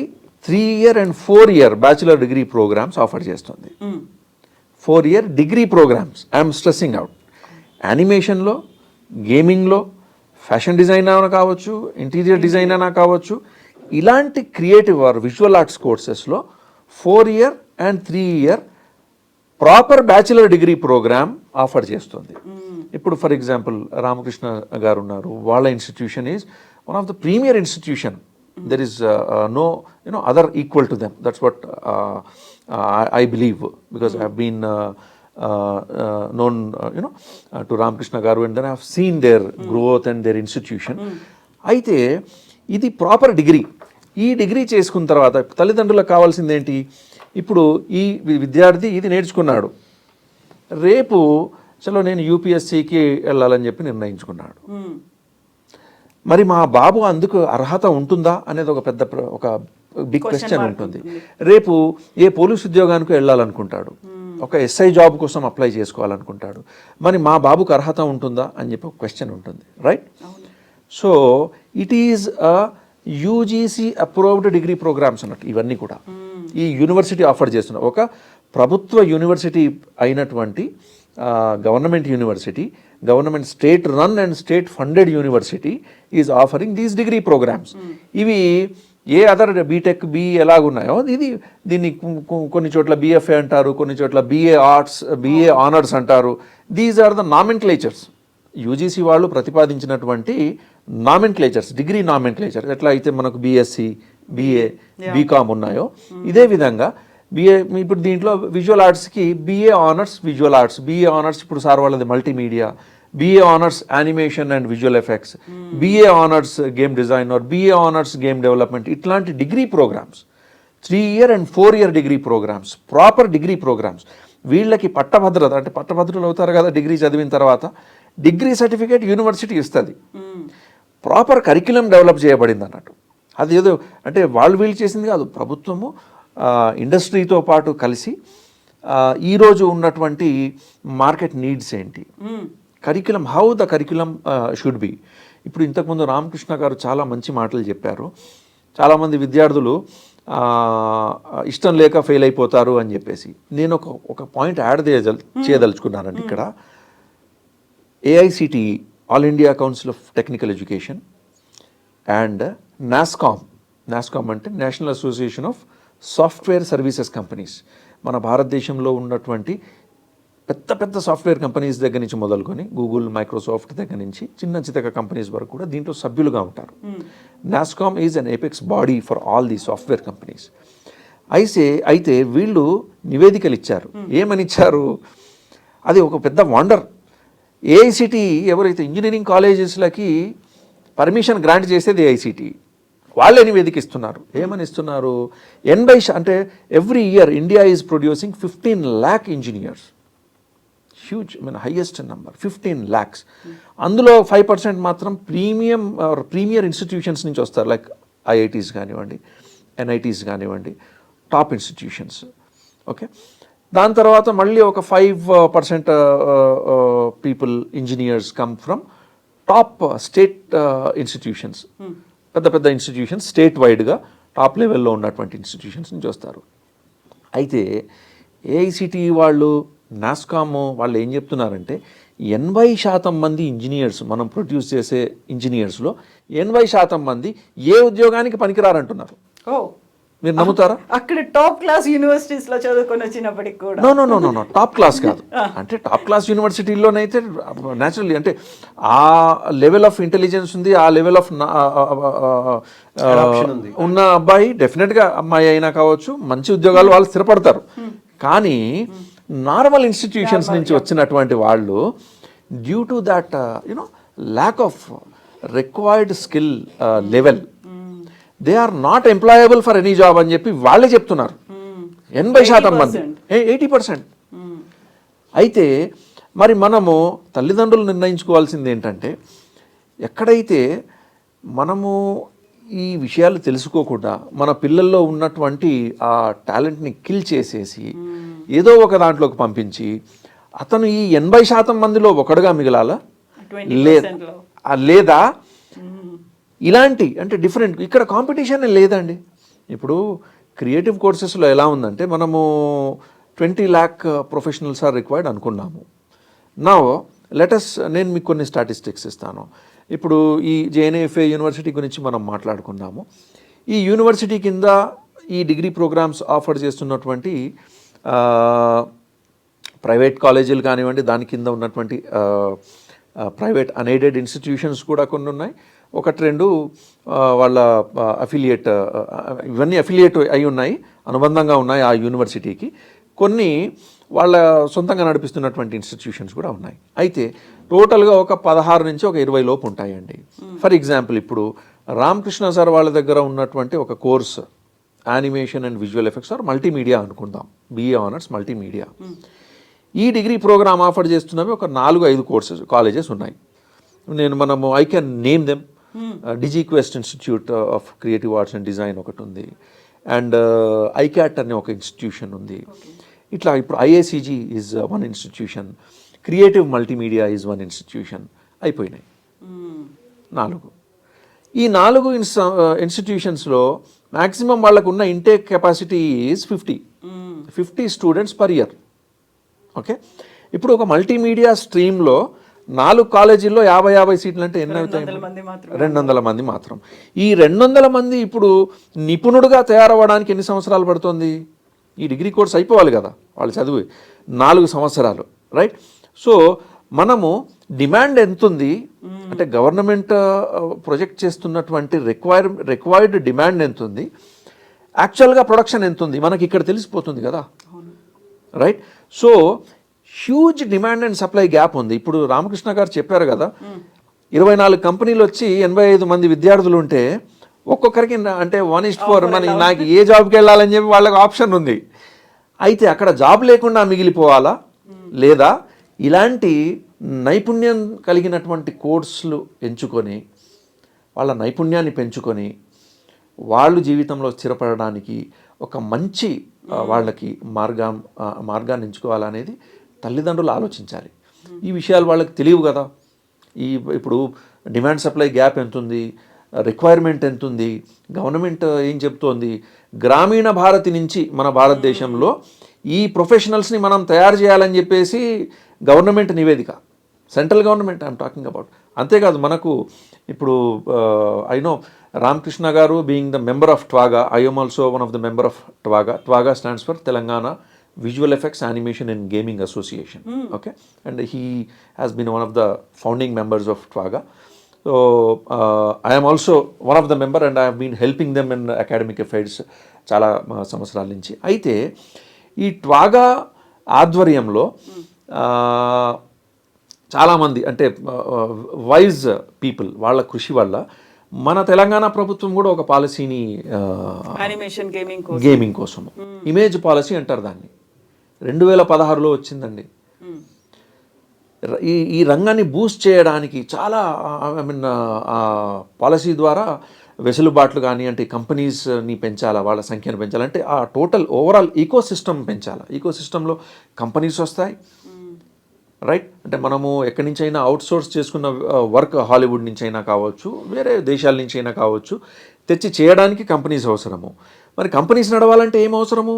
3 year and 4 year bachelor degree programmes offer చేస్తుంది. 4 year degree programmes. I'm stressing out. యానిమేషన్లో, గేమింగ్లో, ఫ్యాషన్ డిజైన్ అయినా కావచ్చు, ఇంటీరియర్ డిజైన్ అయినా కావచ్చు, ఇలాంటి క్రియేటివ్ ఆర్ విజువల్ ఆర్ట్స్ కోర్సెస్లో 4 year and 3 year proper bachelor degree programme offer చేస్తుంది. ఇప్పుడు ఫర్ ఎగ్జాంపుల్ రామకృష్ణ గారు ఉన్నారు, వాళ్ళ institution is one of the premier institution. There is no other equal to them. That's what I believe, because I have been known to Ramakrishna Garu, and then I have seen their growth and their institution. అయితే ఇది proper degree. ఈ degree చేసుకున్న తర్వాత తల్లిదండ్రులకు కావాల్సింది ఏంటి? ఇప్పుడు ఈ విద్యార్థి ఇది నేర్చుకున్నాడు, రేపు చలో నేను UPSCకి వెళ్ళాలని చెప్పి నిర్ణయించుకున్నాడు. మరి మా బాబు అందుకు అర్హత ఉంటుందా అనేది ఒక బిగ్ క్వశ్చన్ ఉంటుంది. రేపు ఏ పోలీస్ ఉద్యోగానికి వెళ్ళాలనుకుంటాడు, ఒక SI జాబ్ కోసం అప్లై చేసుకోవాలనుకుంటాడు, మరి మా బాబుకు అర్హత ఉంటుందా అని చెప్పి ఒక క్వశ్చన్ ఉంటుంది, right? So it is UGC approved degree programmes అన్నట్టు ఇవన్నీ కూడా ఈ యూనివర్సిటీ ఆఫర్ చేస్తున్న ఒక ప్రభుత్వ యూనివర్సిటీ అయినటువంటి government university, government state run and state funded university is offering these degree programmes. ఇవి ఏ అదర్ బీటెక్, BE ఎలాగున్నాయో దీన్ని కొన్ని చోట్ల BFA అంటారు, కొన్ని చోట్ల BA ఆర్ట్స్, BA ఆనర్స్ అంటారు. These are the nomenclatures. UGC వాళ్ళు ప్రతిపాదించినటువంటి నామెన్క్లేచర్స్, డిగ్రీ నామెన్క్లేచర్. ఎట్లా అయితే మనకు BSc, BA, BCom ఉన్నాయో ఇదే విధంగా BA ఇప్పుడు దీంట్లో విజువల్ ఆర్ట్స్కి BA honours visual arts, BA honours ఇప్పుడు సార్ వాళ్ళది multimedia, BA honours animation and visual effects, BA honours game design or BA honours game development. ఇట్లాంటి degree programmes 3 year and 4 year degree programmes, proper degree programmes. వీళ్ళకి పట్టభద్రత, అంటే పట్టభద్రులు అవుతారు కదా degree చదివిన తర్వాత, డిగ్రీ సర్టిఫికేట్ యూనివర్సిటీ ఇస్తుంది. ప్రాపర్ కరిక్యులం డెవలప్ చేయబడింది అన్నట్టు. అది ఏదో అంటే వీళ్ళు చేసింది కాదు, ప్రభుత్వము ఇండస్ట్రీతో పాటు కలిసి ఈరోజు ఉన్నటువంటి మార్కెట్ నీడ్స్ ఏంటి, curriculum, how the curriculum should be. ఇప్పుడు ఇంతకుముందు రామకృష్ణ గారు చాలా మంచి మాటలు చెప్పారు. చాలామంది విద్యార్థులు ఇష్టం లేక ఫెయిల్ అయిపోతారు అని చెప్పేసి నేను ఒక పాయింట్ యాడ్ చేయదలుచుకున్నానండి ఇక్కడ. AICTE, all India council of technical education, and NASSCOM అంటే national association of software services companies. మన భారతదేశంలో ఉన్నటువంటి పెద్ద పెద్ద సాఫ్ట్వేర్ కంపెనీస్ దగ్గర నుంచి మొదలుకొని గూగుల్, మైక్రోసాఫ్ట్ దగ్గర నుంచి చిన్న చితక కంపెనీస్ వరకు కూడా దీంట్లో సభ్యులుగా ఉంటారు. NASSCOM is an apex body for all the software companies. అయితే వీళ్ళు నివేదికలు ఇచ్చారు. ఏమని ఇచ్చారు? అది ఒక పెద్ద వండర్. AICTE ఎవరైతే ఇంజనీరింగ్ కాలేజెస్లకి పర్మిషన్ గ్రాంట్ చేసేది AICTE, వాళ్ళే నివేదిక ఇస్తున్నారు. ఏమని ఇస్తున్నారు? అంటే every year India is producing 15 lakh engineers. Huge, highest number 15 lakhs. అందులో 5% మాత్రం ప్రీమియర్ ఇన్స్టిట్యూషన్స్ నుంచి వస్తారు, లైక్ IITs కానివ్వండి, NITs కానివ్వండి, టాప్ ఇన్స్టిట్యూషన్స్. ఓకే, దాని తర్వాత మళ్ళీ ఒక 5% people, engineers come from top state institutions. పెద్ద పెద్ద ఇన్స్టిట్యూషన్స్ స్టేట్ వైడ్గా టాప్ లెవెల్లో ఉన్నటువంటి ఇన్స్టిట్యూషన్స్ నుంచి వస్తారు. అయితే AICTE వాళ్ళు, NASSCOM వాళ్ళు ఏం చెప్తున్నారంటే 80% మంది ఇంజనీర్స్, మనం ప్రొడ్యూస్ చేసే ఇంజనీర్స్లో 80% మంది ఏ ఉద్యోగానికి పనికిరారంటున్నారు. మీరు నమ్ముతారా? అక్కడ టాప్ క్లాస్ యూనివర్సిటీస్ లో చదువుకొని వచ్చినప్పటికి కూడా no no no no no top class కాదు. అంటే టాప్ క్లాస్ యూనివర్సిటీలోనైతే న్యాచురల్లీ అంటే ఆ లెవెల్ ఆఫ్ ఇంటెలిజెన్స్ ఉంది, ఆ లెవెల్ ఆఫ్ ఉన్న అబ్బాయి డెఫినెట్గా అమ్మాయి అయినా కావచ్చు మంచి ఉద్యోగాలు వాళ్ళు స్థిరపడతారు. కానీ నార్మల్ ఇన్స్టిట్యూషన్స్ నుంచి వచ్చినటువంటి వాళ్ళు due to that you know lack of required skill level they are not employable for any job అని చెప్పి వాళ్ళే చెప్తున్నారు 80% మంది, 80%. అయితే మరి మనము తల్లిదండ్రులు నిర్ణయించుకోవాల్సింది ఏంటంటే ఎక్కడైతే మనము ఈ విషయాలు తెలుసుకోకుండా మన పిల్లల్లో ఉన్నటువంటి ఆ టాలెంట్ని కిల్ చేసేసి ఏదో ఒక దాంట్లోకి పంపించి అతను ఈ 80% మందిలో ఒకడుగా మిగలాలా, లేదా ఇలాంటి అంటే డిఫరెంట్ ఇక్కడ కాంపిటీషన్ లేదండి. ఇప్పుడు క్రియేటివ్ కోర్సెస్లో ఎలా ఉందంటే మనము 20 lakh ప్రొఫెషనల్స్ ఆర్ రిక్వైర్డ్ అనుకున్నాము. నా లెటస్ నేను మీకు కొన్ని స్టాటిస్టిక్స్ ఇస్తాను. ఇప్పుడు ఈ జేఎన్ఎఫ్ఏ యూనివర్సిటీ గురించి మనం మాట్లాడుకున్నాము. ఈ యూనివర్సిటీ కింద ఈ డిగ్రీ ప్రోగ్రామ్స్ ఆఫర్ చేస్తున్నటువంటి ప్రైవేట్ కాలేజీలు కానివ్వండి, దాని కింద ఉన్నటువంటి ప్రైవేట్ అన్ఎయిడెడ్ ఇన్స్టిట్యూషన్స్ కూడా కొన్ని ఉన్నాయి, ఒకటి రెండు వాళ్ళ అఫిలియేట్, ఇవన్నీ అఫిలియేట్ అయి ఉన్నాయి, అనుబంధంగా ఉన్నాయి ఆ యూనివర్సిటీకి. కొన్ని వాళ్ళ సొంతంగా నడిపిస్తున్నటువంటి ఇన్స్టిట్యూషన్స్ కూడా ఉన్నాయి. అయితే టోటల్గా ఒక 16 నుంచి ఒక 20 లోపు ఉంటాయండి. ఫర్ ఎగ్జాంపుల్ ఇప్పుడు రామకృష్ణ సార్ వాళ్ళ దగ్గర ఉన్నటువంటి ఒక course animation and visual effects or multimedia అనుకుందాం, BA ఆనర్స్ మల్టీమీడియా. ఈ డిగ్రీ ప్రోగ్రామ్ ఆఫర్ చేస్తున్నవి ఒక 4-5 కాలేజెస్ ఉన్నాయి. మనము I can name them. Digiquest institute of creative arts and design ఒకటి ఉంది, అండ్ ఐక్యాట్ అనే ఒక ఇన్స్టిట్యూషన్ ఉంది. ఇట్లా ఇప్పుడు IACG is one institution, creative multimedia is one institution. అయిపోయినాయి 4. ఈ 4 ఇన్స్టిట్యూషన్స్లో మ్యాక్సిమం వాళ్ళకు ఉన్న intake capacity is 50 students per year. Okay, ఇప్పుడు ఒక మల్టీమీడియా స్ట్రీమ్లో 4 కాలేజీల్లో 50 సీట్లు అంటే ఎన్ని అవుతాయి? 200 మంది మాత్రం. ఈ 200 మంది ఇప్పుడు నిపుణుడుగా తయారవ్వడానికి ఎన్ని సంవత్సరాలు పడుతుంది? ఈ డిగ్రీ కోర్స్ అయిపోవాలి కదా, వాళ్ళు చదివి 4 సంవత్సరాలు, రైట్? సో మనము డిమాండ్ ఎంతుంది అంటే గవర్నమెంట్ ప్రొజెక్ట్ చేస్తున్నటువంటి రిక్వైర్డ్ డిమాండ్ ఎంతుంది, యాక్చువల్గా ప్రొడక్షన్ ఎంతుంది మనకి ఇక్కడ తెలిసిపోతుంది కదా, right? So huge demand and supply gap ఉంది. ఇప్పుడు రామకృష్ణ గారు చెప్పారు కదా, 24 కంపెనీలు వచ్చి 85 మంది విద్యార్థులు ఉంటే ఒక్కొక్కరికి అంటే 1:4 నాకు ఏ జాబ్కి వెళ్ళాలని చెప్పి వాళ్ళకి ఆప్షన్ ఉంది. అయితే అక్కడ జాబ్ లేకుండా మిగిలిపోవాలా, లేదా ఇలాంటి నైపుణ్యం కలిగినటువంటి కోర్సులు ఎంచుకొని వాళ్ళ నైపుణ్యాన్ని పెంచుకొని వాళ్ళు జీవితంలో స్థిరపడడానికి ఒక మంచి వాళ్ళకి మార్గాన్ని ఎంచుకోవాలనేది తల్లిదండ్రులు ఆలోచించాలి. ఈ విషయాలు వాళ్ళకి తెలియవు కదా. ఇప్పుడు డిమాండ్ సప్లై గ్యాప్ ఎంతుంది, రిక్వైర్మెంట్ ఎంతుంది, గవర్నమెంట్ ఏం చెప్తోంది, గ్రామీణ భారతి నుంచి మన భారతదేశంలో ఈ ప్రొఫెషనల్స్ని మనం తయారు చేయాలని చెప్పేసి గవర్నమెంట్ నివేదిక, central government I'm talking about. అంతేకాదు మనకు ఇప్పుడు I know Ramakrishna garu being the member of TVAGA, I am also one of the member of TVAGA. TVAGA stands for Telangana visual effects animation and gaming association. Okay, and he has been one of the founding members of TVAGA. So I am also one of the member and I have been helping them in academic affairs చాలా సంవత్సరాల నుంచి. అయితే ఈ ట్వాగా ఆధ్వర్యంలో చాలామంది అంటే wise people వాళ్ళ కృషి వల్ల మన తెలంగాణ ప్రభుత్వం కూడా ఒక పాలసీని యానిమేషన్ గేమింగ్ కోసం ఇమేజ్ పాలసీ అంటారు దాన్ని 2016లో వచ్చిందండి. ఈ రంగాన్ని బూస్ట్ చేయడానికి చాలా ఐ మీన్ పాలసీ ద్వారా వెసులుబాట్లు కానీ అంటే కంపెనీస్ని పెంచాలా, వాళ్ళ సంఖ్యను పెంచాలంటే ఆ టోటల్ ఓవరాల్ ఈకో సిస్టమ్ పెంచాలా. ఈకో సిస్టంలో కంపెనీస్ వస్తాయి, రైట్? అంటే మనము ఎక్కడి నుంచి అయినా అవుట్సోర్స్ చేసుకున్న వర్క్ హాలీవుడ్ నుంచి అయినా కావచ్చు, వేరే దేశాల నుంచి అయినా కావచ్చు, తెచ్చి చేయడానికి కంపెనీస్ అవసరము. మరి కంపెనీస్ నడవాలంటే ఏం అవసరము?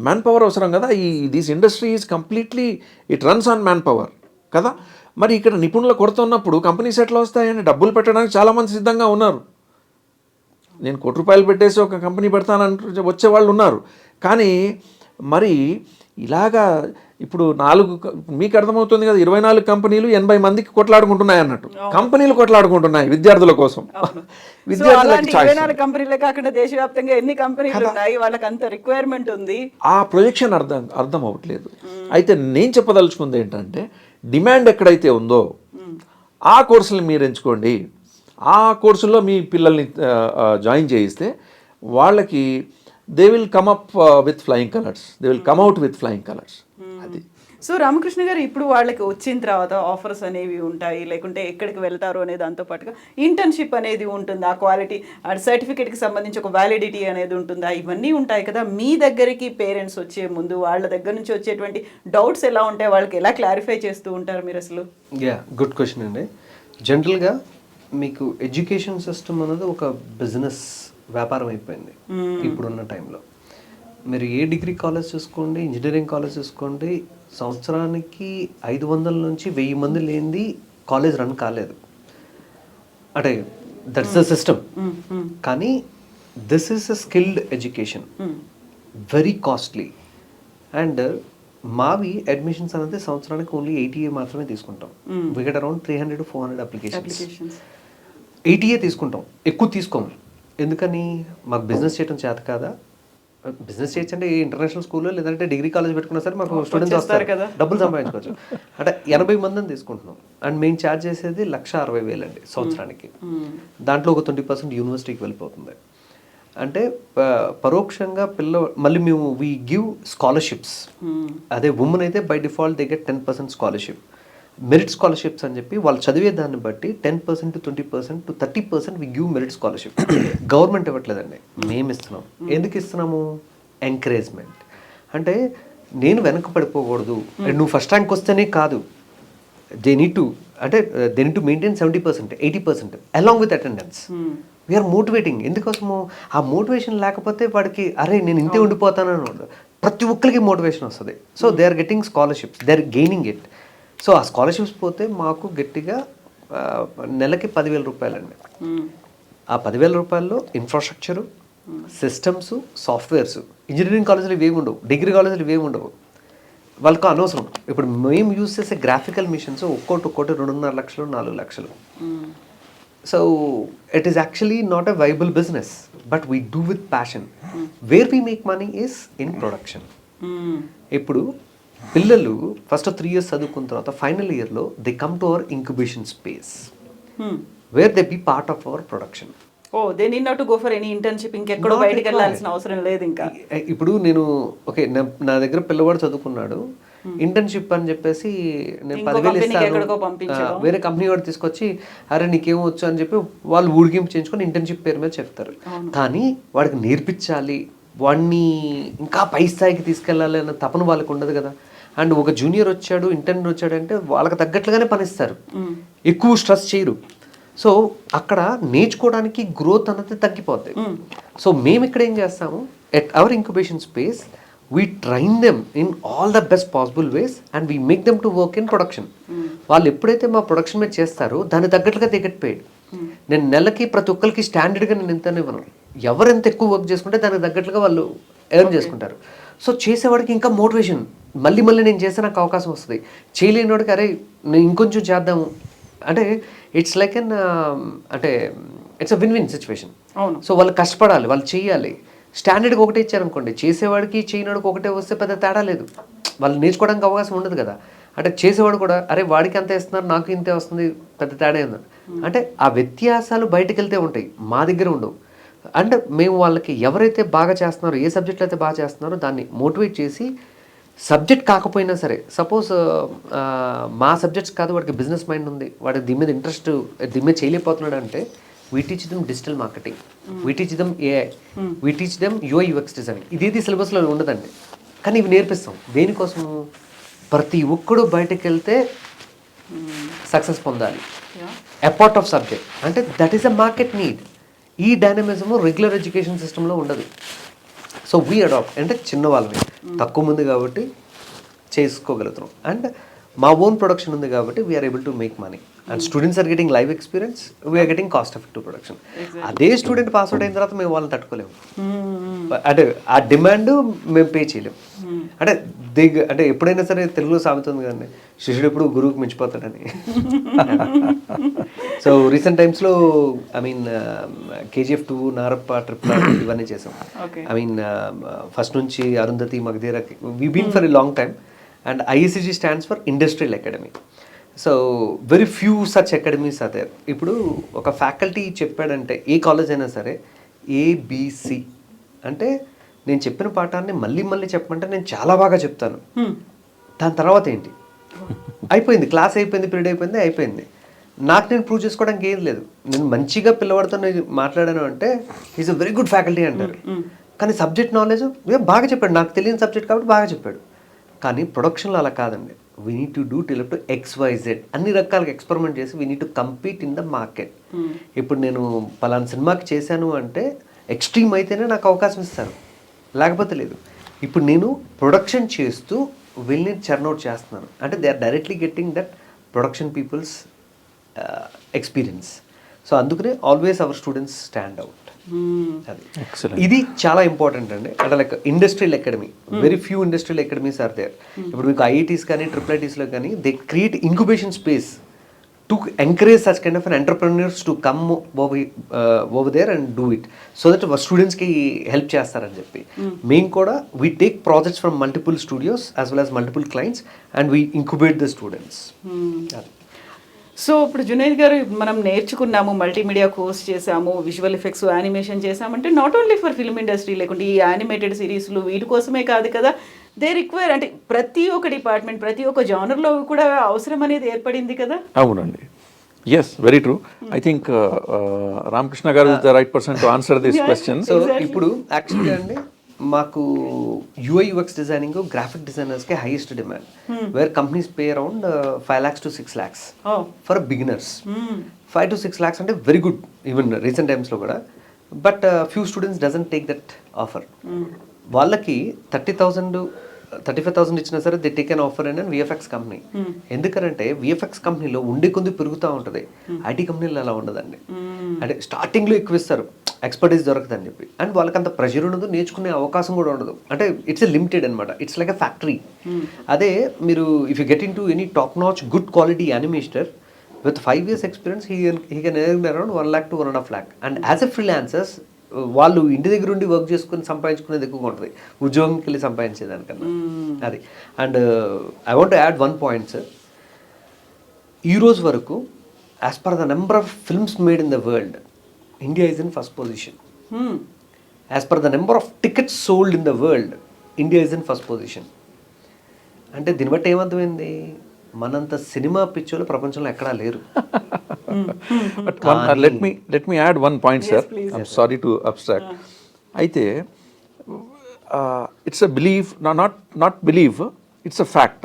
మ్యాన్ పవర్ అవసరం కదా. This industry is completely it runs on man power కదా. మరి ఇక్కడ నిపుణుల కొరత ఉన్నప్పుడు కంపెనీస్ ఎట్లా వస్తాయని డబ్బులు పెట్టడానికి చాలామంది సిద్ధంగా ఉన్నారు. నేను ₹1 పెట్టేసి ఒక కంపెనీ పెడతానంటూ వచ్చే వాళ్ళు ఉన్నారు. కానీ మరి ఇలాగా ఇప్పుడు మీకు అర్థమవుతుంది కదా, 24 కంపెనీలు 80 మందికి కొట్లాడుకుంటున్నాయి అన్నట్టు. కంపెనీలు కొట్లాడుకుంటున్నాయి విద్యార్థుల కోసం. విద్యార్థులకి 24 కంపెనీలే కాకుండా దేశవ్యాప్తంగా ఎన్ని కంపెనీలు ఉన్నాయి, వాళ్ళకి అంత రిక్వైర్మెంట్ ఉంది. ఆ ప్రొజెక్షన్ అర్థం అవ్వట్లేదు. అయితే నేను చెప్పదలుచుకుంది ఏంటంటే, డిమాండ్ ఎక్కడైతే ఉందో ఆ కోర్సులు మీరు ఎంచుకోండి. ఆ కోర్సుల్లో మీ పిల్లల్ని జాయిన్ చేయిస్తే వాళ్ళకి they will come up with flying colours, they will come out with flying colours. అది. సో రామకృష్ణ గారు, ఇప్పుడు వాళ్ళకి వచ్చిన తర్వాత ఆఫర్స్ అనేవి ఉంటాయి, లేకుంటే ఎక్కడికి వెళ్తారు అనే దాంతో పాటుగా ఇంటర్న్షిప్ అనేది ఉంటుందా, క్వాలిటీ సర్టిఫికేట్కి సంబంధించి ఒక వ్యాలిడిటీ అనేది ఉంటుందా, ఇవన్నీ ఉంటాయి కదా. మీ దగ్గరికి పేరెంట్స్ వచ్చే ముందు వాళ్ళ దగ్గర నుంచి వచ్చేటువంటి డౌట్స్ ఎలా ఉంటాయి, వాళ్ళకి ఎలా క్లారిఫై చేస్తూ ఉంటారు మీరు అసలు? గుడ్ క్వశ్చన్ అండి. జనరల్గా మీకు ఎడ్యుకేషన్ సిస్టమ్ అనేది ఒక బిజినెస్ వ్యాపారం అయిపోయింది ఇప్పుడున్న టైంలో. మీరు ఏ డిగ్రీ కాలేజ్ చూసుకోండి, ఇంజనీరింగ్ కాలేజ్ చూసుకోండి, సంవత్సరానికి 500 నుంచి 1000 మంది లేనిది కాలేజ్ రన్ కాలేదు. అంటే దట్స్ ద సిస్టమ్. కానీ this is a skilled education, very costly. And మావి అడ్మిషన్స్ అనేది సంవత్సరానికి ఓన్లీ 80 మాత్రమే తీసుకుంటాం. We get around 300 to 400 applications. 80 తీసుకుంటాం, ఎక్కువ తీసుకోము. ఎందుకని? మాకు బిజినెస్ చేయడం చేత కాదా? బిజినెస్ చేయొచ్చు అంటే ఇంటర్నేషనల్ స్కూల్లో లేదంటే డిగ్రీ కాలేజ్ పెట్టుకున్నా సరే మాకు స్టూడెంట్స్ వస్తారు కదా, డబ్బులు సంపాదించుకోవచ్చు. అంటే 80 మందిని తీసుకుంటున్నాం. అండ్ మేము ఛార్జ్ చేసేది 1,60,000 అండి సంవత్సరానికి. దాంట్లో ఒక 20% యూనివర్సిటీకి వెళ్ళిపోతుంది. అంటే పరోక్షంగా మళ్ళీ మేము వీ గివ్ స్కాలర్షిప్స్. అదే ఉమెన్ అయితే by default they get 10% scholarship. Merit scholarships అని చెప్పి వాళ్ళు చదివే దాన్ని బట్టి 10% to 20% to 30% we give merit scholarship. Government ఇవ్వట్లేదండి, మేము ఇస్తున్నాం. ఎందుకు ఇస్తున్నాము? ఎంకరేజ్మెంట్. అంటే నేను వెనక పడిపోకూడదు, నువ్వు ఫస్ట్ ర్యాంక్ వస్తేనే కాదు, they need to maintain 70%, 80% along with attendance. We're motivating. ఎందుకోసము? ఆ మోటివేషన్ లేకపోతే వాడికి అరే నేను ఇంతే ఉండిపోతానని ప్రతి ఒక్కరికి మోటివేషన్ వస్తుంది. So they are getting scholarships, they are gaining it. So ఆ స్కాలర్షిప్స్ పోతే మాకు గట్టిగా నెలకి 10,000 రూపాయలండి. ఆ 10,000 రూపాయల్లో ఇన్ఫ్రాస్ట్రక్చరు, సిస్టమ్స్, సాఫ్ట్వేర్స్. ఇంజనీరింగ్ కాలేజీలు ఇవేమి ఉండవు, డిగ్రీ కాలేజీలు ఇవేమి ఉండవు, వాళ్ళకు అనవసరం. ఇప్పుడు మేము యూజ్ చేసే గ్రాఫికల్ మిషన్స్ ఒక్కోటి 2.5 లక్షలు 4 లక్షలు. So it is actually not a viable business, but we do with passion. Where we make money is in production. ఇప్పుడు పిల్లలు ఫస్ట్ 3 years చదువుకున్న తర్వాత ఫైనల్ ఇయర్లో they come to our incubation space where they be part of our production. They need not to go for any internship, ఇంకెక్కడో బయటికి వెళ్ళాల్సిన అవసరం లేదు. ఇంకా ఇప్పుడు నేను నా దగ్గర పిల్లవాడు చదువుకున్నాడు, ఇంటర్న్షిప్ అని చెప్పేసి నేను 10,000 ఇస్తాను, వేరే కంపెనీ వాడు తీసుకొచ్చి అరే నీకేం వచ్చు అని చెప్పి వాళ్ళు ఊడిగింపు చేయించుకొని ఇంటర్న్షిప్ పేరు మీద చెప్తారు. కానీ వాడికి నేర్పించాలి, వాడిని ఇంకా పై స్థాయికి తీసుకెళ్ళాలి అన్న తపన వాళ్ళకి ఉండదు కదా. అండ్ ఒక జూనియర్ వచ్చాడు, ఇంటర్న్ వచ్చాడు అంటే వాళ్ళకి తగ్గట్లుగానే పనిస్తారు, ఎక్కువ స్ట్రెస్ చేయరు. సో అక్కడ నేర్చుకోవడానికి గ్రోత్ అనేది తగ్గిపోద్ది. సో మేము ఇక్కడ ఏం చేస్తాము, at our incubation space we train them in all the best possible ways and we make them to work in production. వాళ్ళు ఎప్పుడైతే మా ప్రొడక్షన్ మీద చేస్తారో దానికి తగ్గట్లుగా దే గెట్ పెయిడ్. నేను నెలకి ప్రతి ఒక్కరికి స్టాండర్డ్గా నేను ఎంతనే ఇవ్వను, ఎవరు ఎంత ఎక్కువ వర్క్ చేసుకుంటే దానికి తగ్గట్లుగా వాళ్ళు ఎర్న్ చేసుకుంటారు. సో చేసేవాడికి ఇంకా మోటివేషన్, మళ్ళీ నేను చేస్తే నాకు అవకాశం వస్తుంది. చేయలేని వాడికి అరే నేను ఇంకొంచెం చేద్దాము అంటే ఇట్స్ లైక్ అంటే it's a win situation. So వాళ్ళు కష్టపడాలి, వాళ్ళు చేయాలి. స్టాండర్డ్కి ఒకటే ఇచ్చారనుకోండి, చేసేవాడికి చేయనోడికి ఒకటే వస్తే పెద్ద తేడా లేదు, వాళ్ళు నేర్చుకోవడానికి అవకాశం ఉండదు కదా. అంటే చేసేవాడు కూడా అరే వాడికి అంత ఇస్తున్నారు నాకు ఇంతే వస్తుంది, పెద్ద తేడా ఏంది అంటే ఆ వ్యత్యాసాలు బయటకు వెళ్తే ఉంటాయి, మా దగ్గర ఉండవు. అంటే మేము వాళ్ళకి ఎవరైతే బాగా చేస్తున్నారో, ఏ సబ్జెక్ట్లో అయితే బాగా చేస్తున్నారో దాన్ని మోటివేట్ చేసి, సబ్జెక్ట్ కాకపోయినా సరే, సపోజ్ మా సబ్జెక్ట్స్ కాదు వాడికి బిజినెస్ మైండ్ ఉంది, వాడికి దీని మీద ఇంట్రెస్ట్, దీని మీద చేయలేకపోతున్నాడు అంటే we teach them digital marketing, we teach them AI, we teach them UI UX design. ఇదేది సిలబస్లో ఉండదండి, కానీ ఇవి నేర్పిస్తాం. దేనికోసం? ప్రతి ఒక్కడు బయటకు వెళ్తే సక్సెస్ పొందాలి, ఎ పార్ట్ ఆఫ్ సబ్జెక్ట్. అంటే that is a market need. ఈ డైనమిజము రెగ్యులర్ ఎడ్యుకేషన్ సిస్టంలో ఉండదు. So we adapt. అంటే చిన్న వాళ్ళని తక్కువ మంది కాబట్టి చేసుకోగలుగుతున్నాం. అండ్ మా ఓన్ ప్రొడక్షన్ ఉంది కాబట్టి we are able to make money and students are getting live experience we are getting cost effective production. అదే స్టూడెంట్ పాస్ అవుట్ అయిన తర్వాత మేము వాళ్ళని తట్టుకోలేము, అంటే ఆ డిమాండ్ మేము పే చేయలేము. అంటే అంటే ఎప్పుడైనా సరే తెలుగులో సామెత ఉంది కదండి, శిష్యుడు ఎప్పుడు గురువుకి మించిపోతాడని. సో రీసెంట్ టైమ్స్లో I mean KGF 2, Narappa, triple ఇవన్నీ చేసాం. ఐ మీన్ ఫస్ట్ నుంచి Arundhati, Magadheera, we been for a long time. And ISCG stands for industrial academy. So very few such academies అదే. ఇప్పుడు ఒక ఫ్యాకల్టీ చెప్పాడంటే ఏ కాలేజ్ అయినా సరే ABC అంటే నేను చెప్పిన పాఠాన్ని మళ్ళీ మళ్ళీ చెప్పమంటే నేను చాలా బాగా చెప్తాను. దాని తర్వాత ఏంటి, అయిపోయింది, క్లాస్ అయిపోయింది, పీరియడ్ అయిపోయింది, అయిపోయింది. నాకు నేను ప్రూవ్ చేసుకోవడానికి ఏం లేదు. నేను మంచిగా పిల్లవాడితో నేను మాట్లాడాను అంటే is a very good faculty అంటారు. కానీ సబ్జెక్ట్ నాలెడ్జ్ బాగా చెప్పాడు, నాకు తెలియని సబ్జెక్ట్ కాబట్టి బాగా చెప్పాడు. కానీ ప్రొడక్షన్లో అలా కాదండి. We need to do till up to XYZ అన్ని రకాలుగా ఎక్స్పెరిమెంట్ చేసి we need to compete in the market. ఇప్పుడు నేను పలానా సినిమాకి చేశాను అంటే ఎక్స్ట్రీమ్ అయితేనే నాకు అవకాశం ఇస్తారు, లేకపోతే లేదు. ఇప్పుడు నేను ప్రొడక్షన్ చేస్తూ వెళ్ళి చర్న్అవుట్ చేస్తున్నాను అంటే they are directly getting that production people's experience. So అందుకనే always our students stand out. అది ఇది చాలా ఇంపార్టెంట్ అండి. అంటే like industrial academy, very few industrial academies are there. ఇప్పుడు మీకు IITs కానీ IIITsలో కానీ they create incubation space to encourage such kind of entrepreneurs to come over there and do it, so that స్టూడెంట్స్కి హెల్ప్ చేస్తారని చెప్పి. మేము కూడా we take projects from multiple studios as well as multiple clients and we incubate the students. So ఇప్పుడు జునైద్ గారు, మనం నేర్చుకున్నాము, multimedia course చేసాము, విజువల్ ఎఫెక్ట్స్, యానిమేషన్ చేసామంటే not only for film industry, లేకుంటే ఈ యానిమేటెడ్ సిరీస్లు వీటి కోసమే కాదు కదా, దే రిక్వైర్, అంటే ప్రతి ఒక్క డిపార్ట్మెంట్, ప్రతి ఒక్క జానర్లో కూడా అవసరం అనేది ఏర్పడింది కదా. అవునండి, yes, very true. I think Ramakrishna గారు is the right person to answer this question. So ఇప్పుడు యాక్చువల్లీ అండి మాకు UI/UX డిజైనింగ్, గ్రాఫిక్ డిజైనర్స్కి highest demand, where companies pay around 5 lakhs to 6 lakhs for beginners. 5 to 6 lakhs అంటే very good even recent టైమ్స్లో కూడా. But few students doesn't take that offer. వాళ్ళకి 35,000 ఇచ్చినా సరే they take an offer and VFX company. ఎందుకంటే VFX కంపెనీలో ఉండే కొద్ది పెరుగుతూ ఉంటుంది, IT కంపెనీలో అలా ఉండదండి. అంటే స్టార్టింగ్లో ఎక్కువ ఇస్తారు, ఎక్స్పర్టీస్ దొరకదని చెప్పి, అండ్ వాళ్ళకి అంత ప్రెషర్ ఉండదు, నేర్చుకునే అవకాశం కూడా ఉండదు. అంటే ఇట్స్ లిమిటెడ్ అనమాట, ఇట్స్ లైక్ ఎ ఫ్యాక్టరీ. అదే మీరు if you get in to any top notch good quality animator with 5 years experience, he can earn around 1 lakh to 1.5 lakh. And as a freelancers వాళ్ళు ఇంటి దగ్గర ఉండి work చేసుకుని సంపాదించుకునేది ఎక్కువగా ఉంటుంది ఉద్యోగంకి వెళ్ళి సంపాదించేదానికన్నా. అది. And I want to add 1 point, sir. ఈ రోజు వరకు as per the number of films made in the world, India is in first position. As per the number of tickets sold in the world, India is in first position. అంటే దీన్ని బట్టి ఏమర్థమైంది, మనంత cinema పిచ్చోలు ప్రపంచంలో ఎక్కడా లేరు. But let me add 1 point, sir. I'm sorry to abstract. అయితే it's a belief, not belief, it's a fact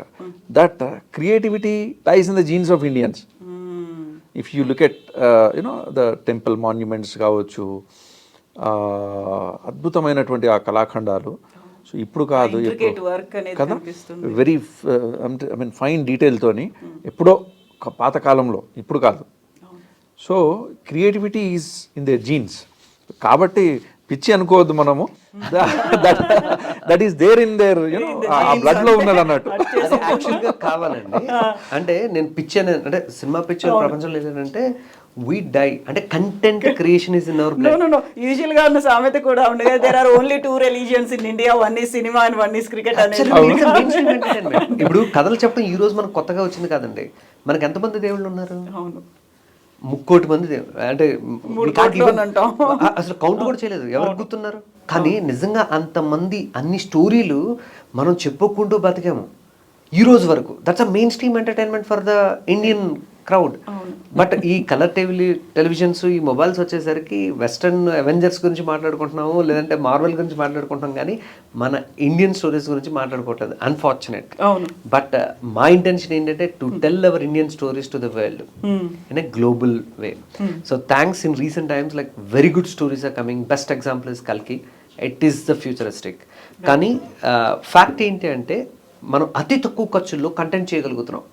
that creativity lies in the genes of Indians. If you look at the temple monuments కావచ్చు, అద్భుతమైనటువంటి ఆ కళాఖండాలు, so ఇప్పుడు కాదు కదా, very I mean fine డీటెయిల్తోని ఎప్పుడో పాతకాలంలో, ఇప్పుడు కాదు. So creativity is in their genes. కాబట్టి పిచ్చి అనుకోవద్దు మనము, that is there in their, blood లో ఉన్నది అన్నట్టు. యాక్చువల్గా కావాలండి. అంటే నేను పిచ్చి అంటే సినిమా పిచ్చి ప్రపంచంలో ఏంటంటే we die, అంటే content creation is in our blood. No usual గా ఉన్న సామెత కూడా ఉండగా, there are only 2 religions in India, one is cinema and one is cricket అనేది. ఇప్పుడు కథలు చెప్పడం ఈ రోజు మనకు కొత్తగా వచ్చింది కాదండి. మనకి ఎంతమంది దేవుళ్ళు ఉన్నారు? అవును, 3 కోటి మంది. అంటే అసలు కౌంట్ కూడా చేయలేదు, ఎవరు గుర్తున్నారు. కానీ నిజంగా అంతమంది, అన్ని స్టోరీలు మనం చెప్పుకుంటూ బతికాము ఈ రోజు వరకు. That's a main stream entertainment for the Indian crowd. But ఈ కలర్ టెలివిజన్స్, ఈ మొబైల్స్ వచ్చేసరికి వెస్టర్న్ అవెంజర్స్ గురించి మాట్లాడుకుంటున్నాము, లేదంటే మార్వెల్ గురించి మాట్లాడుకుంటున్నాం, కానీ మన ఇండియన్ స్టోరీస్ గురించి మాట్లాడుకోవట్లేదు, అన్ఫార్చునేట్. బట్ మా ఇంటెన్షన్ ఏంటంటే to tell our Indian stories to the world in a global way. So thanks, in recent times like very good stories are coming. Best example is కల్కి. It is the futuristic. కానీ fact ఏంటి అంటే మనం అతి తక్కువ ఖర్చుల్లో content చేయగలుగుతున్నాం.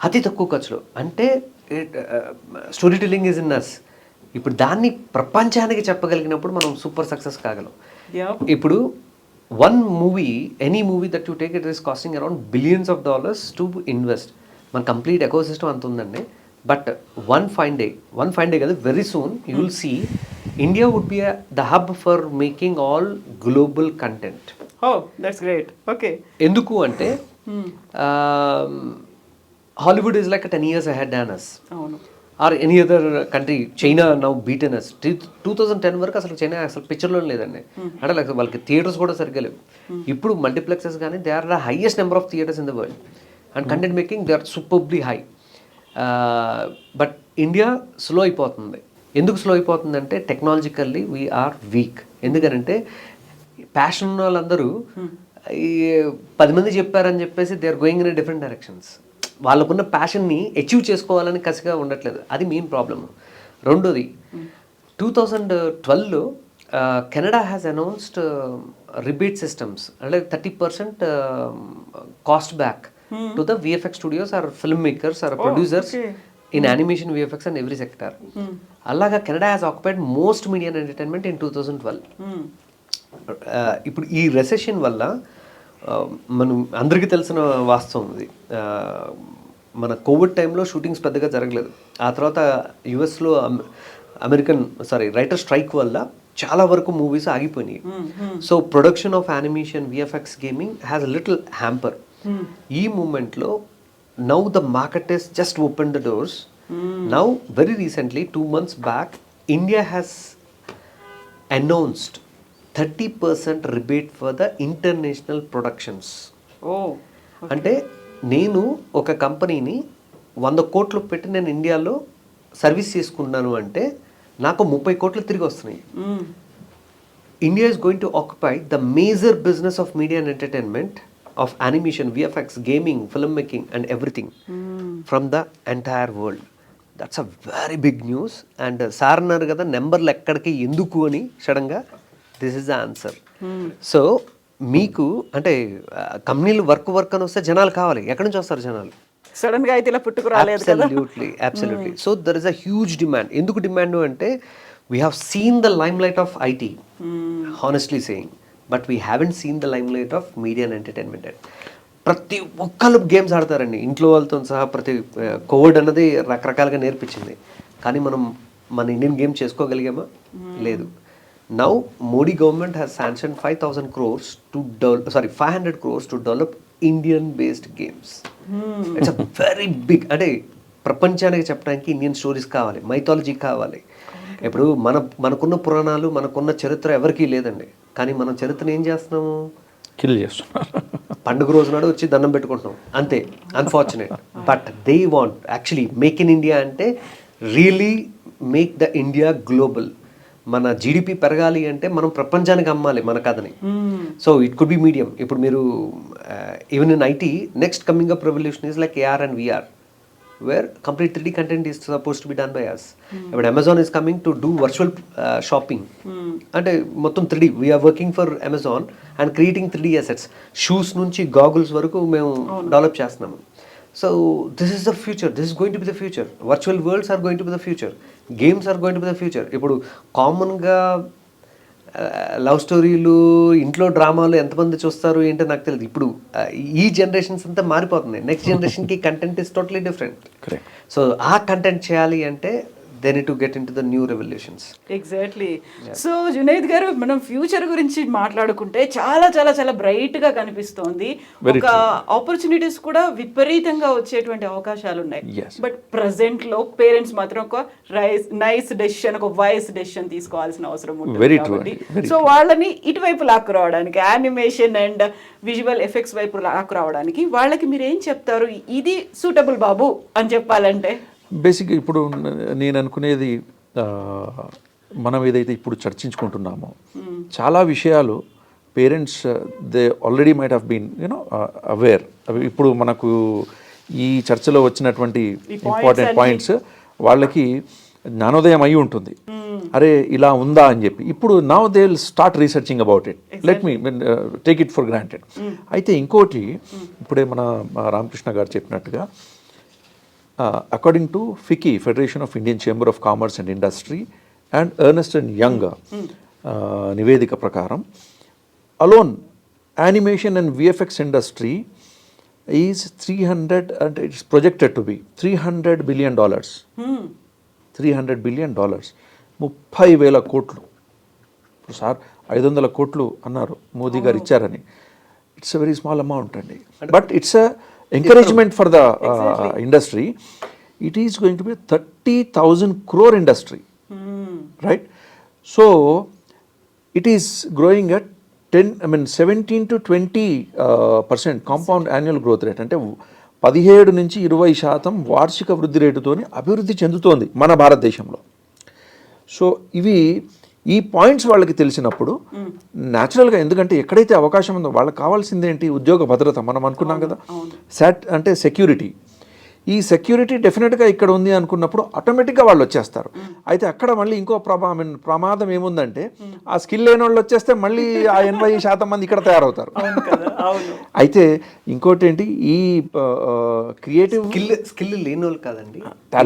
అతి తక్కువ ఖర్చులో అంటే story telling is in us. ఇప్పుడు దాన్ని ప్రపంచానికి చెప్పగలిగినప్పుడు మనం సూపర్ సక్సెస్ కాగలం. ఇప్పుడు one movie, any movie that you take, it is costing around billions of dollars to invest. మన కంప్లీట్ ఎకో సిస్టమ్ అంత ఉందండి. బట్ వన్ ఫైన్ డే కదా, very soon you will see India would be the hub for making all global content. That's great. Okay, ఎందుకు అంటే Hollywood is like 10 years ahead than us. అవును. Or any other country. China now beaten us. 2010 వరకు అసలు China అసలు పిక్చర్లో లేదండి. అంటే like వాళ్ళకి థియేటర్స్ కూడా సరిగ్గా లేవు. ఇప్పుడు మల్టీప్లెక్సెస్ కానీ they are the highest number of theatres in the world and content making they are superbly high. But India slow అయిపోతుంది. ఎందుకు స్లో అయిపోతుందంటే టెక్నాలజికల్లీ వీఆర్ వీక్. ఎందుకనంటే ప్యాషన్ ఉన్న వాళ్ళందరూ ఈ 10 మంది చెప్పారని చెప్పేసి they are going in different directions. వాళ్ళకున్న ప్యాషన్ని అచీవ్ చేసుకోవాలని కసిగా ఉండట్లేదు. అది మెయిన్ ప్రాబ్లమ్. రెండోది 2012లో Canada has announced rebate systems, అంటే 30% cost back to the VFX studios or film makers or producers in animation, VFX and every sector. అలాగా Canada has occupied most media and entertainment in 2012. ఇప్పుడు ఈ recession వల్ల మనం అందరికీ తెలిసిన వాస్తవం ఇది, మన కోవిడ్ టైంలో షూటింగ్స్ పెద్దగా జరగలేదు. ఆ తర్వాత యుఎస్లో రైటర్ స్ట్రైక్ వల్ల చాలా వరకు మూవీస్ ఆగిపోయినాయి. So production of animation, VFX, gaming has little hamper. ఈ మూమెంట్లో now the market is just open the doors. Now very recently 2 months back India has announced 30% rebate for the international productions. అంటే నేను ఒక కంపెనీని 100 కోట్లు పెట్టి నేను ఇండియాలో సర్వీస్ చేసుకున్నాను అంటే నాకు 30 కోట్లు తిరిగి వస్తున్నాయి. India is going to occupy the major business of media and entertainment, of animation, VFX, gaming, film making and everything from the entire world. That's a very big news. And sir అన్నారు కదా నెంబర్లు ఎక్కడికి ఎందుకు అని, సడన్గా this is the answer. So మీకు అంటే కంపెనీలు వర్క్ అని వస్తే జనాలు కావాలి. ఎక్కడి నుంచి వస్తారు జనాలు? సడన్ గా అయితే ఇలా పుట్టుకు రాలేదు కదా. Absolutely. So there is a huge demand. ఎందుకు డిమాండ్ అంటే we have seen the limelight of IT, honestly saying, but we haven't seen the limelight of media and entertainment. ప్రతి ఒక్కళ్ళు గేమ్స్ ఆడతారండి, ఇంట్లో వాళ్ళతో సహా. ప్రతి కోవిడ్ అన్నది రకరకాలుగా నేర్పించింది, కానీ మనం మన ఇండియన్ గేమ్ చేసుకోగలిగామా? లేదు. Now Modi government has sanctioned 500 crores to develop Indian based games. It's a very big, అంటే ప్రపంచానికి చెప్పడానికి ఇండియన్ స్టోరీస్ కావాలి, మైథాలజీ కావాలి. ఇప్పుడు మనకున్న పురాణాలు, మనకున్న చరిత్ర ఎవరికీ లేదండి. కానీ మనం చరిత్రను ఏం చేస్తున్నాము? కిల్ చేస్తున్నారు. పండుగ రోజు నాడు వచ్చి దండం పెట్టుకుంటున్నాం అంతే. Unfortunate. But they want actually make in India, అంటే really make the India global. మన GDP పెరగాలి అంటే మనం ప్రపంచానికి అమ్మాలి మన కథని. So it could be medium. ఇప్పుడు మీరు even in IT, next coming up revolution is like AR and VR, where complete 3D content is supposed to be done by us. But Amazon is coming to do virtual shopping. అంటే మొత్తం 3D. We are working for Amazon and creating 3D assets. Shoes నుంచి goggles వరకు మేము develop చేస్తున్నాము. So this is the future. This is going to be the future. Virtual worlds are going to be the future. Games are going to be the future. ఇప్పుడు కామన్గా love స్టోరీలు, ఇంట్లో డ్రామాలు ఎంతమంది చూస్తారు ఏంటో నాకు తెలియదు. ఇప్పుడు ఈ జనరేషన్స్ అంతా మారిపోతుంది. నెక్స్ట్ జనరేషన్కి content is totally different. So ఆ కంటెంట్ చేయాలి అంటే they need to get into the new revolutions. Exactly. So Junaid గారు, మనం ఫ్యూచర్ గురించి మాట్లాడుకుంటే చాలా చాలా చాలా బ్రైట్ గా కనిపిస్తోంది. ఒక ఆపర్చునిటీస్ కూడా విపరీతంగా వచ్చేటువంటి అవకాశాలు ఉన్నాయి. బట్ ప్రెసెంట్ లో పేరెంట్స్ మాత్రం ఒక నైస్ డెసిషన్, ఒక వైస్ డెసిషన్ తీసుకోవాల్సిన అవసరం ఉంటుంది కాబట్టి సో వాళ్ళని ఇటువైపు లాక్కురావడానికి, యానిమేషన్ అండ్ విజువల్ ఎఫెక్ట్స్ వైపు లాక్కురావడానికి వాళ్ళకి మీరు ఏం చెప్తారు? ఇది సూటబుల్ బాబు అని చెప్పాలంటే బేసిక్గా ఇప్పుడు నేను అనుకునేది, మనం ఏదైతే ఇప్పుడు చర్చించుకుంటున్నామో చాలా విషయాలు parents they already might have been aware. ఇప్పుడు మనకు ఈ చర్చలో వచ్చినటువంటి ఇంపార్టెంట్ పాయింట్స్ వాళ్ళకి జ్ఞానోదయం అయి ఉంటుంది, అరే ఇలా ఉందా అని చెప్పి. ఇప్పుడు now they will start researching about it, let me take it for granted. అయితే ఇంకోటి, ఇప్పుడే మన రామకృష్ణ గారు చెప్పినట్టుగా, according to FICCI, Federation of Indian Chamber of Commerce and Industry and Ernst and Young నివేదిక ప్రకారం, alone animation and VFX industry is 300, and it's projected to be $300 billion. $300 billion, 30,000 కోట్లు. ఇప్పుడు sir 500 కోట్లు అన్నారు మోదీ గారు ఇచ్చారని, it's a very small amount అండి, but it's a encouragement for the industry. It is going to be 30,000 crore industry, right? So it is growing at 17 to 20% compound annual growth rate, అంటే 17 నుంచి 20% వార్షిక వృద్ధి రేటుతోని అభివృద్ధి చెందుతోంది మన భారతదేశంలో. సో ఈ పాయింట్స్ వాళ్ళకి తెలిసినప్పుడు న్యాచురల్గా, ఎందుకంటే ఎక్కడైతే అవకాశం ఉందో వాళ్ళకి కావాల్సింది ఏంటి? ఉద్యోగ భద్రత. మనం అనుకున్నాం కదా, అంటే సెక్యూరిటీ. ఈ సెక్యూరిటీ డెఫినెట్గా ఇక్కడ ఉంది అనుకున్నప్పుడు ఆటోమేటిక్గా వాళ్ళు వచ్చేస్తారు. అయితే అక్కడ మళ్ళీ ఇంకో ప్రమాదం ఏముందంటే, ఆ స్కిల్ లేని వాళ్ళు వచ్చేస్తే మళ్ళీ ఆ 80% మంది ఇక్కడ తయారవుతారు. అయితే ఇంకోటి ఏంటి, ఈ క్రియేటివ్ స్కిల్ లేని వాళ్ళు కాదండి,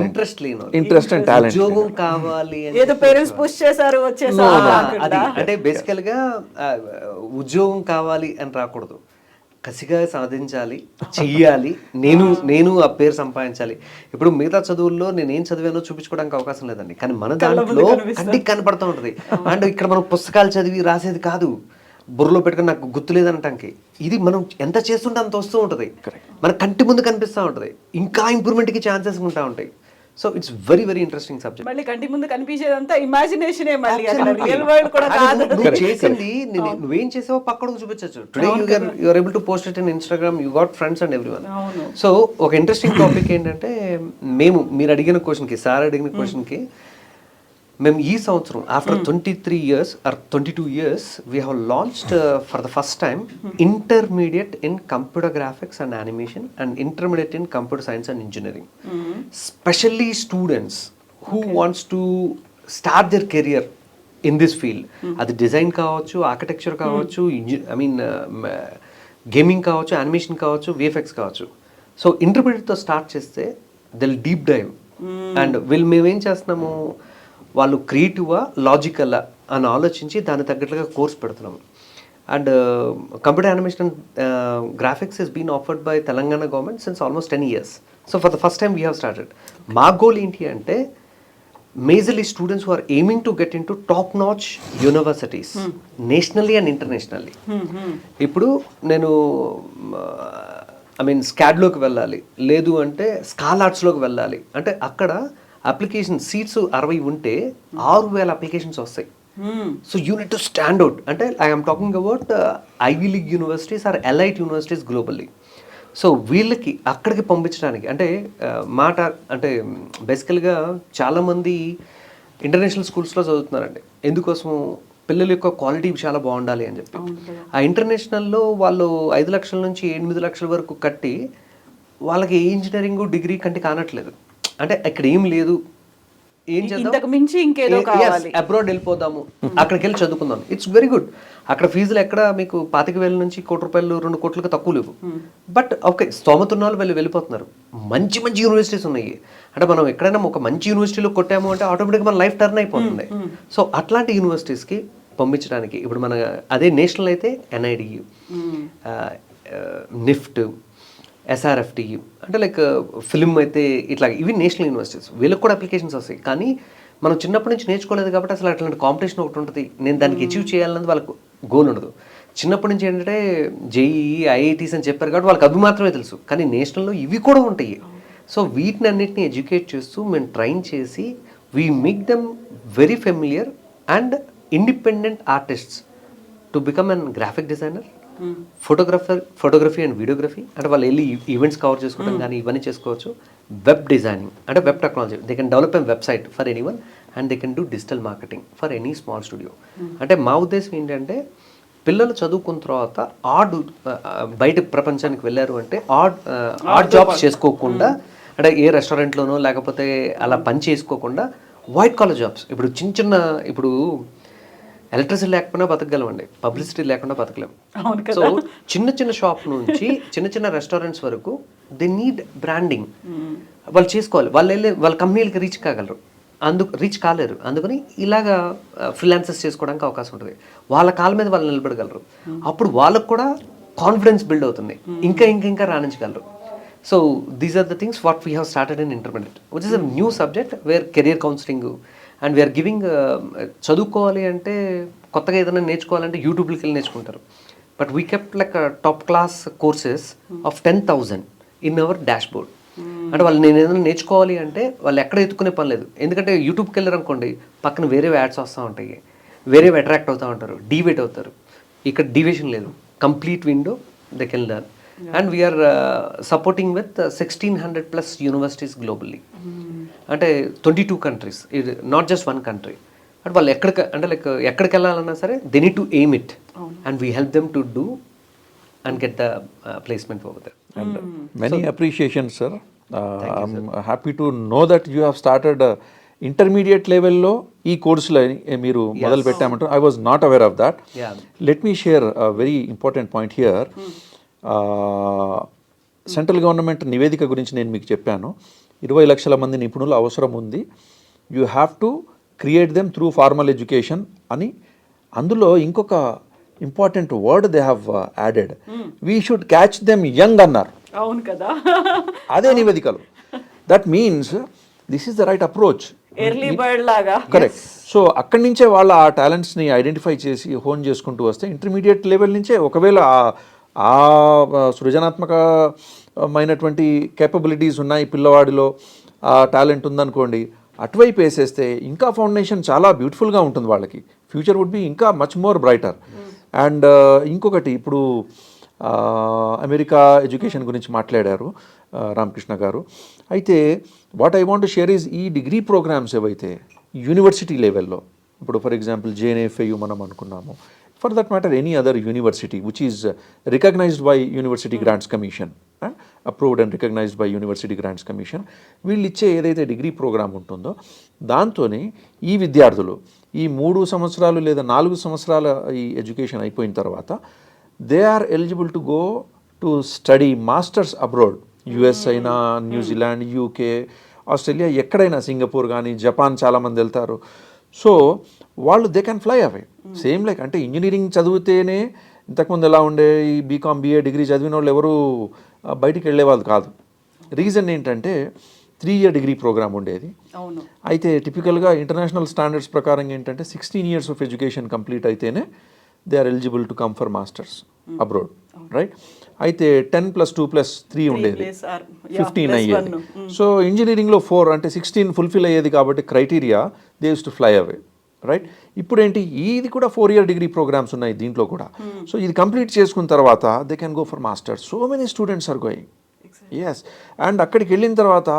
ఇంట్రెస్ట్ లేని వాళ్ళు, ఇంట్రెస్ట్ అండ్ టాలెంట్, ఉద్యోగం కావాలి ఏదో పేరెంట్స్ పుష్ చేశారు అది. అంటే బేసికల్ గా ఉద్యోగం కావాలి అని రాకూడదు, కసిగా సాధించాలి, చెయ్యాలి, నేను ఆ పేరు సంపాదించాలి. ఇప్పుడు మిగతా చదువుల్లో నేను ఏం చదివానో చూపించుకోవడానికి అవకాశం లేదండి, కానీ మన దాంట్లో కంటికి కనపడుతూ ఉంటుంది. అండ్ ఇక్కడ మనం పుస్తకాలు చదివి రాసేది కాదు, బుర్రలో పెట్టుకుని నాకు గుర్తు లేదనటానికి, ఇది మనం ఎంత చేస్తుంటే అంత వస్తూ ఉంటుంది, మన కంటి ముందు కనిపిస్తూ ఉంటుంది, ఇంకా ఇంప్రూవ్మెంట్కి ఛాన్సెస్ ఉంటా ఉంటాయి. So it's very very interesting subject. మళ్ళీ కంటి ముందు కనిపించేదంతా ఇమాజినేషనే, మళ్ళీ అక్కడ రియల్ వరల్డ్ కూడా కాదు. నువ్వు చేసింది నువ్వేం చేసావో పక్కన చూపించచ్చు. Today you are able to post it in Instagram, you got friends and everyone. So ఒక ఇంట్రెస్టింగ్ టాపిక్ ఏంటంటే, మీరు అడిగిన క్వశ్చన్కి, సార్ అడిగిన క్వశ్చన్కి, మేము ఈ సంవత్సరం after 23 years or 22 years we have launched for the first time intermediate in computer graphics and animation and intermediate in computer science and engineering. Specially students who wants to start their career in this field, అది design కావచ్చు, architecture కావచ్చు, gaming కావచ్చు, animation కావచ్చు, VFX కావచ్చు. So ఇంటర్మీడియట్తో start చేస్తే దిల్ deep dive. And మేమేం చేస్తున్నాము, వాళ్ళు క్రియేటివ్గా, లాజికల్లా అని ఆలోచించి దాన్ని తగ్గట్టుగా కోర్స్ పెడుతున్నాము. And computer animation graphics is been offered by Telangana government since almost 10 years. So for the first time we have started. మా గోల్ ఏంటి అంటే, majorly students who are aiming to get in to top notch universities nationally and internationally. ఇప్పుడు నేను స్కాడ్లోకి వెళ్ళాలి, లేదు అంటే స్కాల్ ఆర్ట్స్లోకి వెళ్ళాలి అంటే, అక్కడ అప్లికేషన్ సీట్స్ 60 ఉంటే 6,000 అప్లికేషన్స్ వస్తాయి. So you need to stand out. అంటే I'm talking about Ivy League universities or elite universities globally. So వీళ్ళకి అక్కడికి పంపించడానికి అంటే అంటే బేసికల్గా చాలామంది ఇంటర్నేషనల్ స్కూల్స్లో చదువుతున్నారండి. ఎందుకోసము, పిల్లల యొక్క క్వాలిటీ చాలా బాగుండాలి అని చెప్పి. ఆ ఇంటర్నేషనల్లో వాళ్ళు 5 లక్షల నుంచి 8 లక్షల వరకు కట్టి వాళ్ళకి ఏ ఇంజనీరింగ్ డిగ్రీ కంటే కానట్లేదు. అంటే ఇక్కడ ఏం లేదు, ఏం చేద్దాం, మించి ఇంకేదో కావాలి, అబ్రాడ్ వెళ్ళిపోదాము, అక్కడికి వెళ్ళి చదువుకుందాం. It's very good. అక్కడ ఫీజులు ఎక్కడ మీకు 25,000 నుంచి ₹1,00,000 2 కోట్లకు తక్కువ లేవు. బట్ ఓకే, స్తోమత ఉన్న వాళ్ళు వెళ్ళిపోతున్నారు. మంచి మంచి యూనివర్సిటీస్ ఉన్నాయి. అంటే మనం ఎక్కడైనా ఒక మంచి యూనివర్సిటీలో కొట్టాము అంటే ఆటోమేటిక్గా మన లైఫ్ టర్న్ అయిపోతుంది. సో అట్లాంటి యూనివర్సిటీస్కి పంపించడానికి ఇప్పుడు మన అదే నేషనల్ అయితే NIDU, నిఫ్ట్, SRFT, అంటే లైక్ ఫిల్మ్ అయితే ఇట్లా, ఇవి నేషనల్ యూనివర్సిటీస్. వీళ్ళకి కూడా అప్లికేషన్స్ వస్తాయి. కానీ మనం చిన్నప్పటి నుంచి నేర్చుకోలేదు కాబట్టి అసలు అట్లాంటి కాంపిటీషన్ ఒకటి ఉంటుంది. నేను దానికి అచీవ్ చేయాలన్నది వాళ్ళకు గోల్ ఉండదు. చిన్నప్పటి నుంచి ఏంటంటే JEE, IITs అని చెప్పారు కాబట్టి వాళ్ళకి అవి మాత్రమే తెలుసు. కానీ నేషనల్లో ఇవి కూడా ఉంటాయి. సో వీటిని అన్నిటిని ఎడ్యుకేట్ చేస్తూ మేము ట్రైన్ చేసి we make them very familiar and independent artists to become an graphic designer, photography and videography, అంటే వాళ్ళు వెళ్ళి ఈవెంట్స్ కవర్ చేసుకోవడం కానీ ఇవన్నీ చేసుకోవచ్చు. వెబ్ డిజైనింగ్ అంటే web technology, they can develop a website for anyone and they can do digital marketing for any small studio. అంటే మా ఉద్దేశం ఏంటంటే, పిల్లలు చదువుకున్న తర్వాత బయట ప్రపంచానికి వెళ్ళారు అంటే ఆడ్ జాబ్స్ చేసుకోకుండా, అంటే ఏ రెస్టారెంట్లోనో లేకపోతే అలా పని చేసుకోకుండా వైట్ కాలర్ జాబ్స్. ఇప్పుడు చిన్న ఇప్పుడు ఎలక్ట్రిసిటీ లేకపోయినా బతకగలమండి, పబ్లిసిటీ లేకుండా బతకలేము. అవును కదా. సో చిన్న షాప్ నుంచి చిన్న రెస్టారెంట్స్ వరకు దే నీడ్ బ్రాండింగ్. వాళ్ళు చేసుకోవాలి, వాళ్ళ కంపెనీలకి రీచ్ కాగలరు, రీచ్ కాలేరు. అందుకని ఇలాగా ఫ్రీలాన్సెస్ చేసుకోవడానికి అవకాశం ఉంటుంది. వాళ్ళ కాళ్ళ మీద వాళ్ళు నిలబడగలరు. అప్పుడు వాళ్ళకు కూడా కాన్ఫిడెన్స్ బిల్డ్ అవుతుంది, ఇంకా రాణించగలరు. So these are the things what we have started in intermediate, which is a new subject where career counselling and we are giving. చదువుకోవాలి అంటే, కొత్తగా ఏదైనా నేర్చుకోవాలంటే యూట్యూబ్కి వెళ్ళి నేర్చుకుంటారు. But we kept like top class courses of 10,000 in our dashboard. అంటే వాళ్ళు నేను ఏదైనా నేర్చుకోవాలి అంటే వాళ్ళు ఎక్కడ ఎత్తుకునే పని లేదు. ఎందుకంటే యూట్యూబ్కి వెళ్ళారు అనుకోండి, పక్కన వేరే యాడ్స్ వస్తూ ఉంటాయి, వేరే అట్రాక్ట్ అవుతూ ఉంటారు, డీవేట్ అవుతారు. ఇక్కడ డీవేషన్ లేదు, complete window they can learn. And we are supporting with 1,600+ universities globally. అంటే 22 countries, ఇది నాట్ జస్ట్ వన్ కంట్రీ. అంటే వాళ్ళు ఎక్కడికి వెళ్ళాలన్నా సరే they need to aim it and we help them to do and get the placement over there. And many appreciations, sir. I'm happy to know that you have started intermediate level lo ee course lo meeru modalu pettamantaru. I was not aware of that. Yeah. Let me share a very important point here. Central government నివేదిక గురించి నేను మీకు చెప్పాను. 20 లక్షల మంది నిపుణులు అవసరం ఉంది. You have to create them through formal education అని. అందులో ఇంకొక important word they have added, we should catch them young అన్నారు. అవును కదా. అదే నివేదికలు. That means this is the right approach. Early bird లాగా. కరెక్ట్. సో అక్కడి నుంచే వాళ్ళ ఆ టాలెంట్స్ని ఐడెంటిఫై చేసి హోన్ చేసుకుంటూ వస్తే ఇంటర్మీడియట్ లెవెల్ నుంచే ఒకవేళ ఆ సృజనాత్మకమైనటువంటి కేపబిలిటీస్ ఉన్నాయి పిల్లవాడిలో, ఆ టాలెంట్ ఉందనుకోండి, అటువైపు వేసేస్తే ఇంకా ఫౌండేషన్ చాలా బ్యూటిఫుల్గా ఉంటుంది. వాళ్ళకి ఫ్యూచర్ వుడ్ బి ఇంకా మచ్ మోర్ బ్రైటర్. అండ్ ఇంకొకటి, ఇప్పుడు అమెరికా ఎడ్యుకేషన్ గురించి మాట్లాడారు రామకృష్ణ గారు. అయితే what I want share is ఈ డిగ్రీ ప్రోగ్రామ్స్ ఏవైతే యూనివర్సిటీ లెవెల్లో, ఇప్పుడు ఫర్ ఎగ్జాంపుల్ JNFAU మనం అనుకున్నాము, for that matter any other university which is recognised by University Grants Commission, approved and recognised by University Grants Commission, వీళ్ళు ఇచ్చే ఏదైతే degree programme ఉంటుందో దాంతోనే ఈ విద్యార్థులు ఈ 3 సంవత్సరాలు లేదా 4 సంవత్సరాల ఈ ఎడ్యుకేషన్ అయిపోయిన తర్వాత they are eligible to go to study masters abroad. US అయినా, న్యూజిలాండ్, UK, ఆస్ట్రేలియా, ఎక్కడైనా, సింగపూర్ కానీ, జపాన్ చాలామంది వెళ్తారు. సో వాళ్ళు they can fly away. Same like అంటే ఇంజనీరింగ్ చదివితేనే ఇంతకుముందు ఎలా ఉండే, ఈ BCom BA డిగ్రీ చదివిన వాళ్ళు ఎవరు బయటికి వెళ్ళేవాళ్ళు కాదు. రీజన్ ఏంటంటే 3 year డిగ్రీ ప్రోగ్రామ్ ఉండేది. అయితే టిపికల్గా ఇంటర్నేషనల్ స్టాండర్డ్స్ ప్రకారం ఏంటంటే 16 years ఆఫ్ ఎడ్యుకేషన్ కంప్లీట్ అయితేనే they are eligible to come for masters abroad, right? అయితే 10 + 2 + 3 ఉండేది, 15 అయ్యేది. సో ఇంజనీరింగ్లో 4 అంటే 16 ఫుల్ఫిల్ అయ్యేది కాబట్టి criteria they use to fly away, right? ఇప్పుడు ఏంటి, ఇది కూడా 4 year డిగ్రీ ప్రోగ్రామ్స్ ఉన్నాయి దీంట్లో కూడా. సో ఇది కంప్లీట్ చేసుకున్న తర్వాత they can go for masters. So many students are going. Yes. And అక్కడికి వెళ్ళిన తర్వాత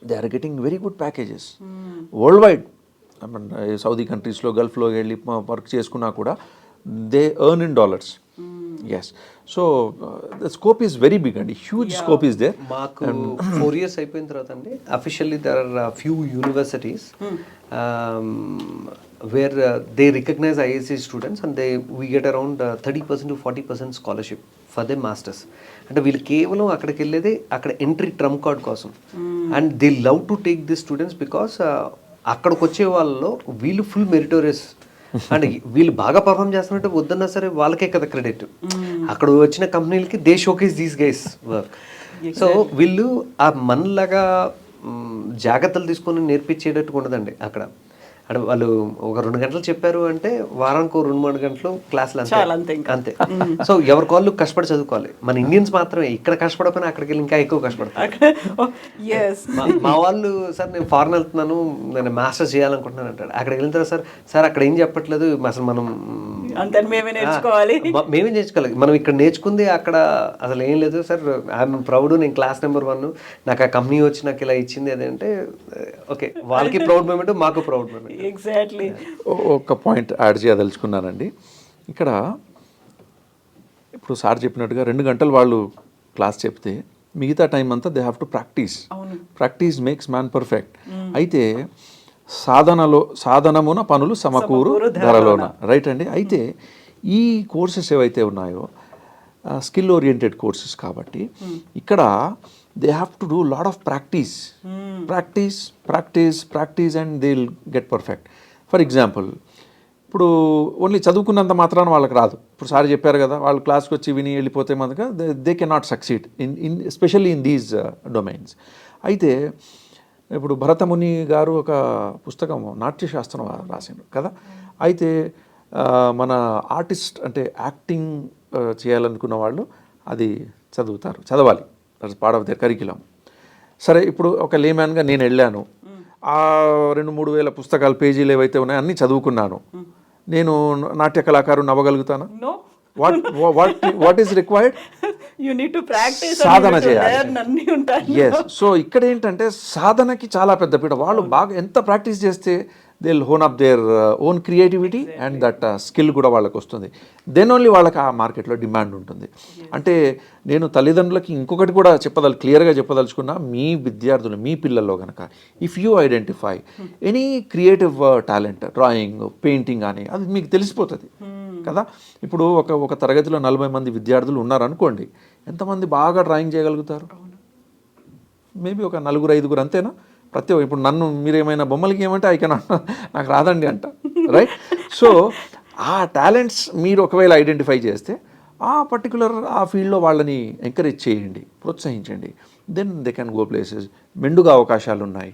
they are getting very good packages world wide. Saudi కంట్రీస్లో, గల్ఫ్లో వెళ్ళి వర్క్ చేసుకున్నా కూడా they earn in dollars. Yes. So the scope is very big అండి, huge scope is there. మాకు 4 years అయిపోయిన తర్వాత అండి officially there are few universities where they recognise IISc students and we get around 30% to 40% scholarship for they masters. అంటే వీళ్ళు కేవలం అక్కడికి వెళ్ళేది అక్కడ ఎంట్రీ ట్రంప్ కార్డ్ కోసం. And they love to take this students because అక్కడికి వచ్చే వాళ్ళలో వీళ్ళు ఫుల్ మెరిటోరియస్. అంటే వీళ్ళు బాగా పర్ఫామ్ చేస్తున్నట్టు వద్దన్నా సరే వాళ్ళకే కదా క్రెడిట్. అక్కడ వచ్చిన కంపెనీలకి they showcase these guys work. So వీళ్ళు ఆ మనలాగా జాగ్రత్తలు తీసుకొని నేర్పించేటట్టు ఉండదండి అక్కడ. అంటే వాళ్ళు ఒక 2 గంటలు చెప్పారు అంటే వారానికి 2-3 గంటలు క్లాసులు అంతే. సో ఎవరి కాళ్ళు కష్టపడి చదువుకోవాలి. మన ఇండియన్స్ మాత్రమే ఇక్కడ కష్టపడకపోయినా అక్కడికి వెళ్ళి ఇంకా ఎక్కువ కష్టపడతారు. మా వాళ్ళు, సార్ నేను ఫారెన్ వెళ్తున్నాను, నేను మాస్టర్స్ చేయాలనుకుంటున్నాను అంటాడు. అక్కడికి వెళ్ళిన తర్వాత సార్ అక్కడ ఏం చెప్పట్లేదు, అసలు మనం మేమే నేర్చుకోవాలి. మనం ఇక్కడ నేర్చుకుంది అక్కడ అసలు ఏం లేదు సార్. ఐఎమ్ ప్రౌడ్, నేను క్లాస్ నెంబర్ 1, నాకు ఆ కంపెనీ వచ్చి నాకు ఇలా ఇచ్చింది అదంటే ఓకే, వాళ్ళకి ప్రౌడ్ మూమెంట్, మాకు ప్రౌడ్ మూమెంట్. ఎగ్జాక్ట్లీ. ఒక పాయింట్ యాడ్ చేయదలుచుకున్నానండి ఇక్కడ. ఇప్పుడు సార్ చెప్పినట్టుగా 2 గంటలు వాళ్ళు క్లాస్ చెప్తే మిగతా టైం అంతా they have to practice makes man perfect. అయితే సాధనమున పనులు సమకూరు ధరలోన, రైట్ అండి. అయితే ఈ కోర్సెస్ ఏవైతే ఉన్నాయో స్కిల్ ఓరియంటెడ్ కోర్సెస్ కాబట్టి ఇక్కడ they have to do lot of practice and they will get perfect. For example, ఇప్పుడు ఓన్లీ చదువుకున్నంత మాత్రాన వాళ్ళకి రాదు. ఇప్పుడు సార్ చెప్పారు కదా, వాళ్ళు క్లాస్కి వచ్చి విని వెళ్ళిపోతే మనకు they can not succeed in especially in these domains. అయితే ఇప్పుడు భరతముని గారు ఒక పుస్తకం నాట్యశాస్త్రం రాసిండు కదా. అయితే మన ఆర్టిస్ట్ అంటే యాక్టింగ్ చేయాలనుకున్న వాళ్ళు అది చదవాలి. That's part of the curriculum. సరే, ఇప్పుడు ఒక లేమ్యాన్గా నేను వెళ్ళాను, ఆ 2-3 వేల పుస్తకాలు పేజీలు ఏవైతే ఉన్నాయో అన్నీ చదువుకున్నాను. నేను నాట్య కళాకారుని అవ్వగలుగుతానా? What is required? సాధన చేయాలి. ఎస్. సో ఇక్కడ ఏంటంటే సాధనకి చాలా పెద్ద పీట. వాళ్ళు బాగా ఎంత ప్రాక్టీస్ చేస్తే they will hone up their own creativity and that skill కూడా వాళ్ళకి వస్తుంది. దెన్ ఓన్లీ వాళ్ళకి ఆ మార్కెట్లో డిమాండ్ ఉంటుంది. అంటే నేను తల్లిదండ్రులకి ఇంకొకటి కూడా క్లియర్గా చెప్పదలుచుకున్నా, మీ విద్యార్థులు, మీ పిల్లల్లో కనుక if you identify any creative talent, drawing, painting అని, అది మీకు తెలిసిపోతుంది కదా. ఇప్పుడు ఒక తరగతిలో 40 మంది విద్యార్థులు ఉన్నారనుకోండి, ఎంతమంది బాగా డ్రాయింగ్ చేయగలుగుతారు? మేబీ ఒక 4-5 అంతేనా? ఇప్పుడు నన్ను మీరేమైనా బొమ్మలకి ఏమంటే నాకు రాదండి అంట, రైట్? సో ఆ టాలెంట్స్ మీరు ఒకవేళ ఐడెంటిఫై చేస్తే ఆ పర్టికులర్ ఆ ఫీల్డ్లో వాళ్ళని ఎంకరేజ్ చేయండి, ప్రోత్సహించండి. Then they can go places. మెండుగా అవకాశాలు ఉన్నాయి,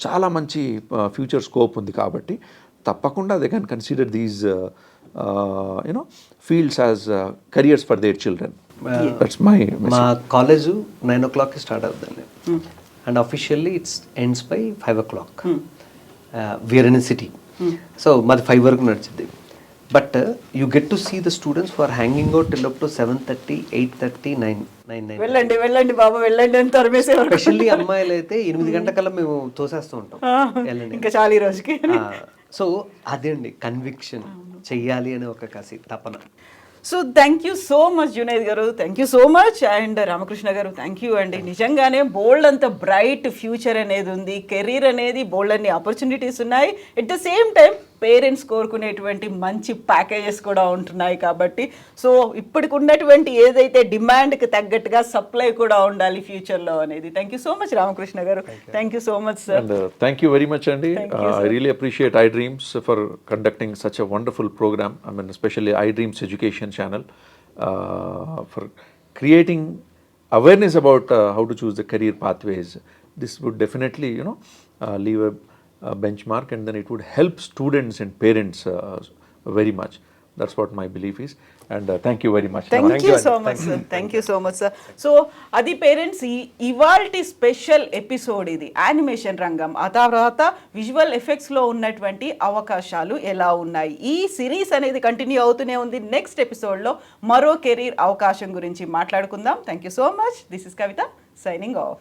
చాలా మంచి ఫ్యూచర్ స్కోప్ ఉంది. కాబట్టి తప్పకుండా they can consider these fields as careers for their children. That's my message. మా కాలేజ్ 9 o'clock స్టార్ట్ అవుతుంది and officially it's ends by 5 o'clock. We are in city, so మాది 5 వరకు నడిచింది. But you get to see the students who are hanging out till up to 7:30, 8:30, 9. వెళ్ళండి బాబు వెళ్ళండి అని తరిమేసేవారు. Specially అమ్మాయిలు అయితే 8 గంటలకల్లా మేము తోసేస్తూ ఉంటాం, వెళ్ళండి ఇంకా చాలా ఈ రోజుకి. సో అదే అండి కన్విక్షన్, చెయ్యాలి అనే ఒక కసి, తపన. So thank you so much Junaid గారు, thank you so much. And Ramakrishna గారు, థ్యాంక్ యూ అండి. నిజంగానే బోల్డ్ అంత బ్రైట్ ఫ్యూచర్ అనేది ఉంది, కెరీర్ అనేది బోల్డ్ అన్ని ఆపర్చునిటీస్ ఉన్నాయి. At the same time parents కోరుకునేటువంటి మంచి ప్యాకేజెస్ కూడా ఉంటున్నాయి. కాబట్టి సో ఇప్పటికి ఉన్నటువంటి ఏదైతే డిమాండ్కి తగ్గట్టుగా సప్లై కూడా ఉండాలి ఫ్యూచర్లో అనేది. Thank you so much Ramakrishna గారు, thank you so much sir. And thank you very much అండి. I really appreciate iDreams for conducting such a wonderful program. I mean especially iDreams education channel for creating awareness about how to choose the career pathways. This would definitely leave a benchmark, and then it would help students and parents very much. That's what my belief is. And thank you very much. Thank you so much sir. Thank you so much sir. So adi parents ఇవాల్టి special episode ఇది animation రంగం, ఆ తర్వాత visual effects లో ఉన్నటువంటి అవకాశాలు ఎలా ఉన్నాయి. ఈ సిరీస్ అనేది కంటిన్యూ అవుతూనే ఉంది. నెక్స్ట్ ఎపిసోడ్ లో మరో కెరీర్ అవకాశం గురించి మాట్లాడుకుందాం. Thank you so much. This is Kavitha signing off.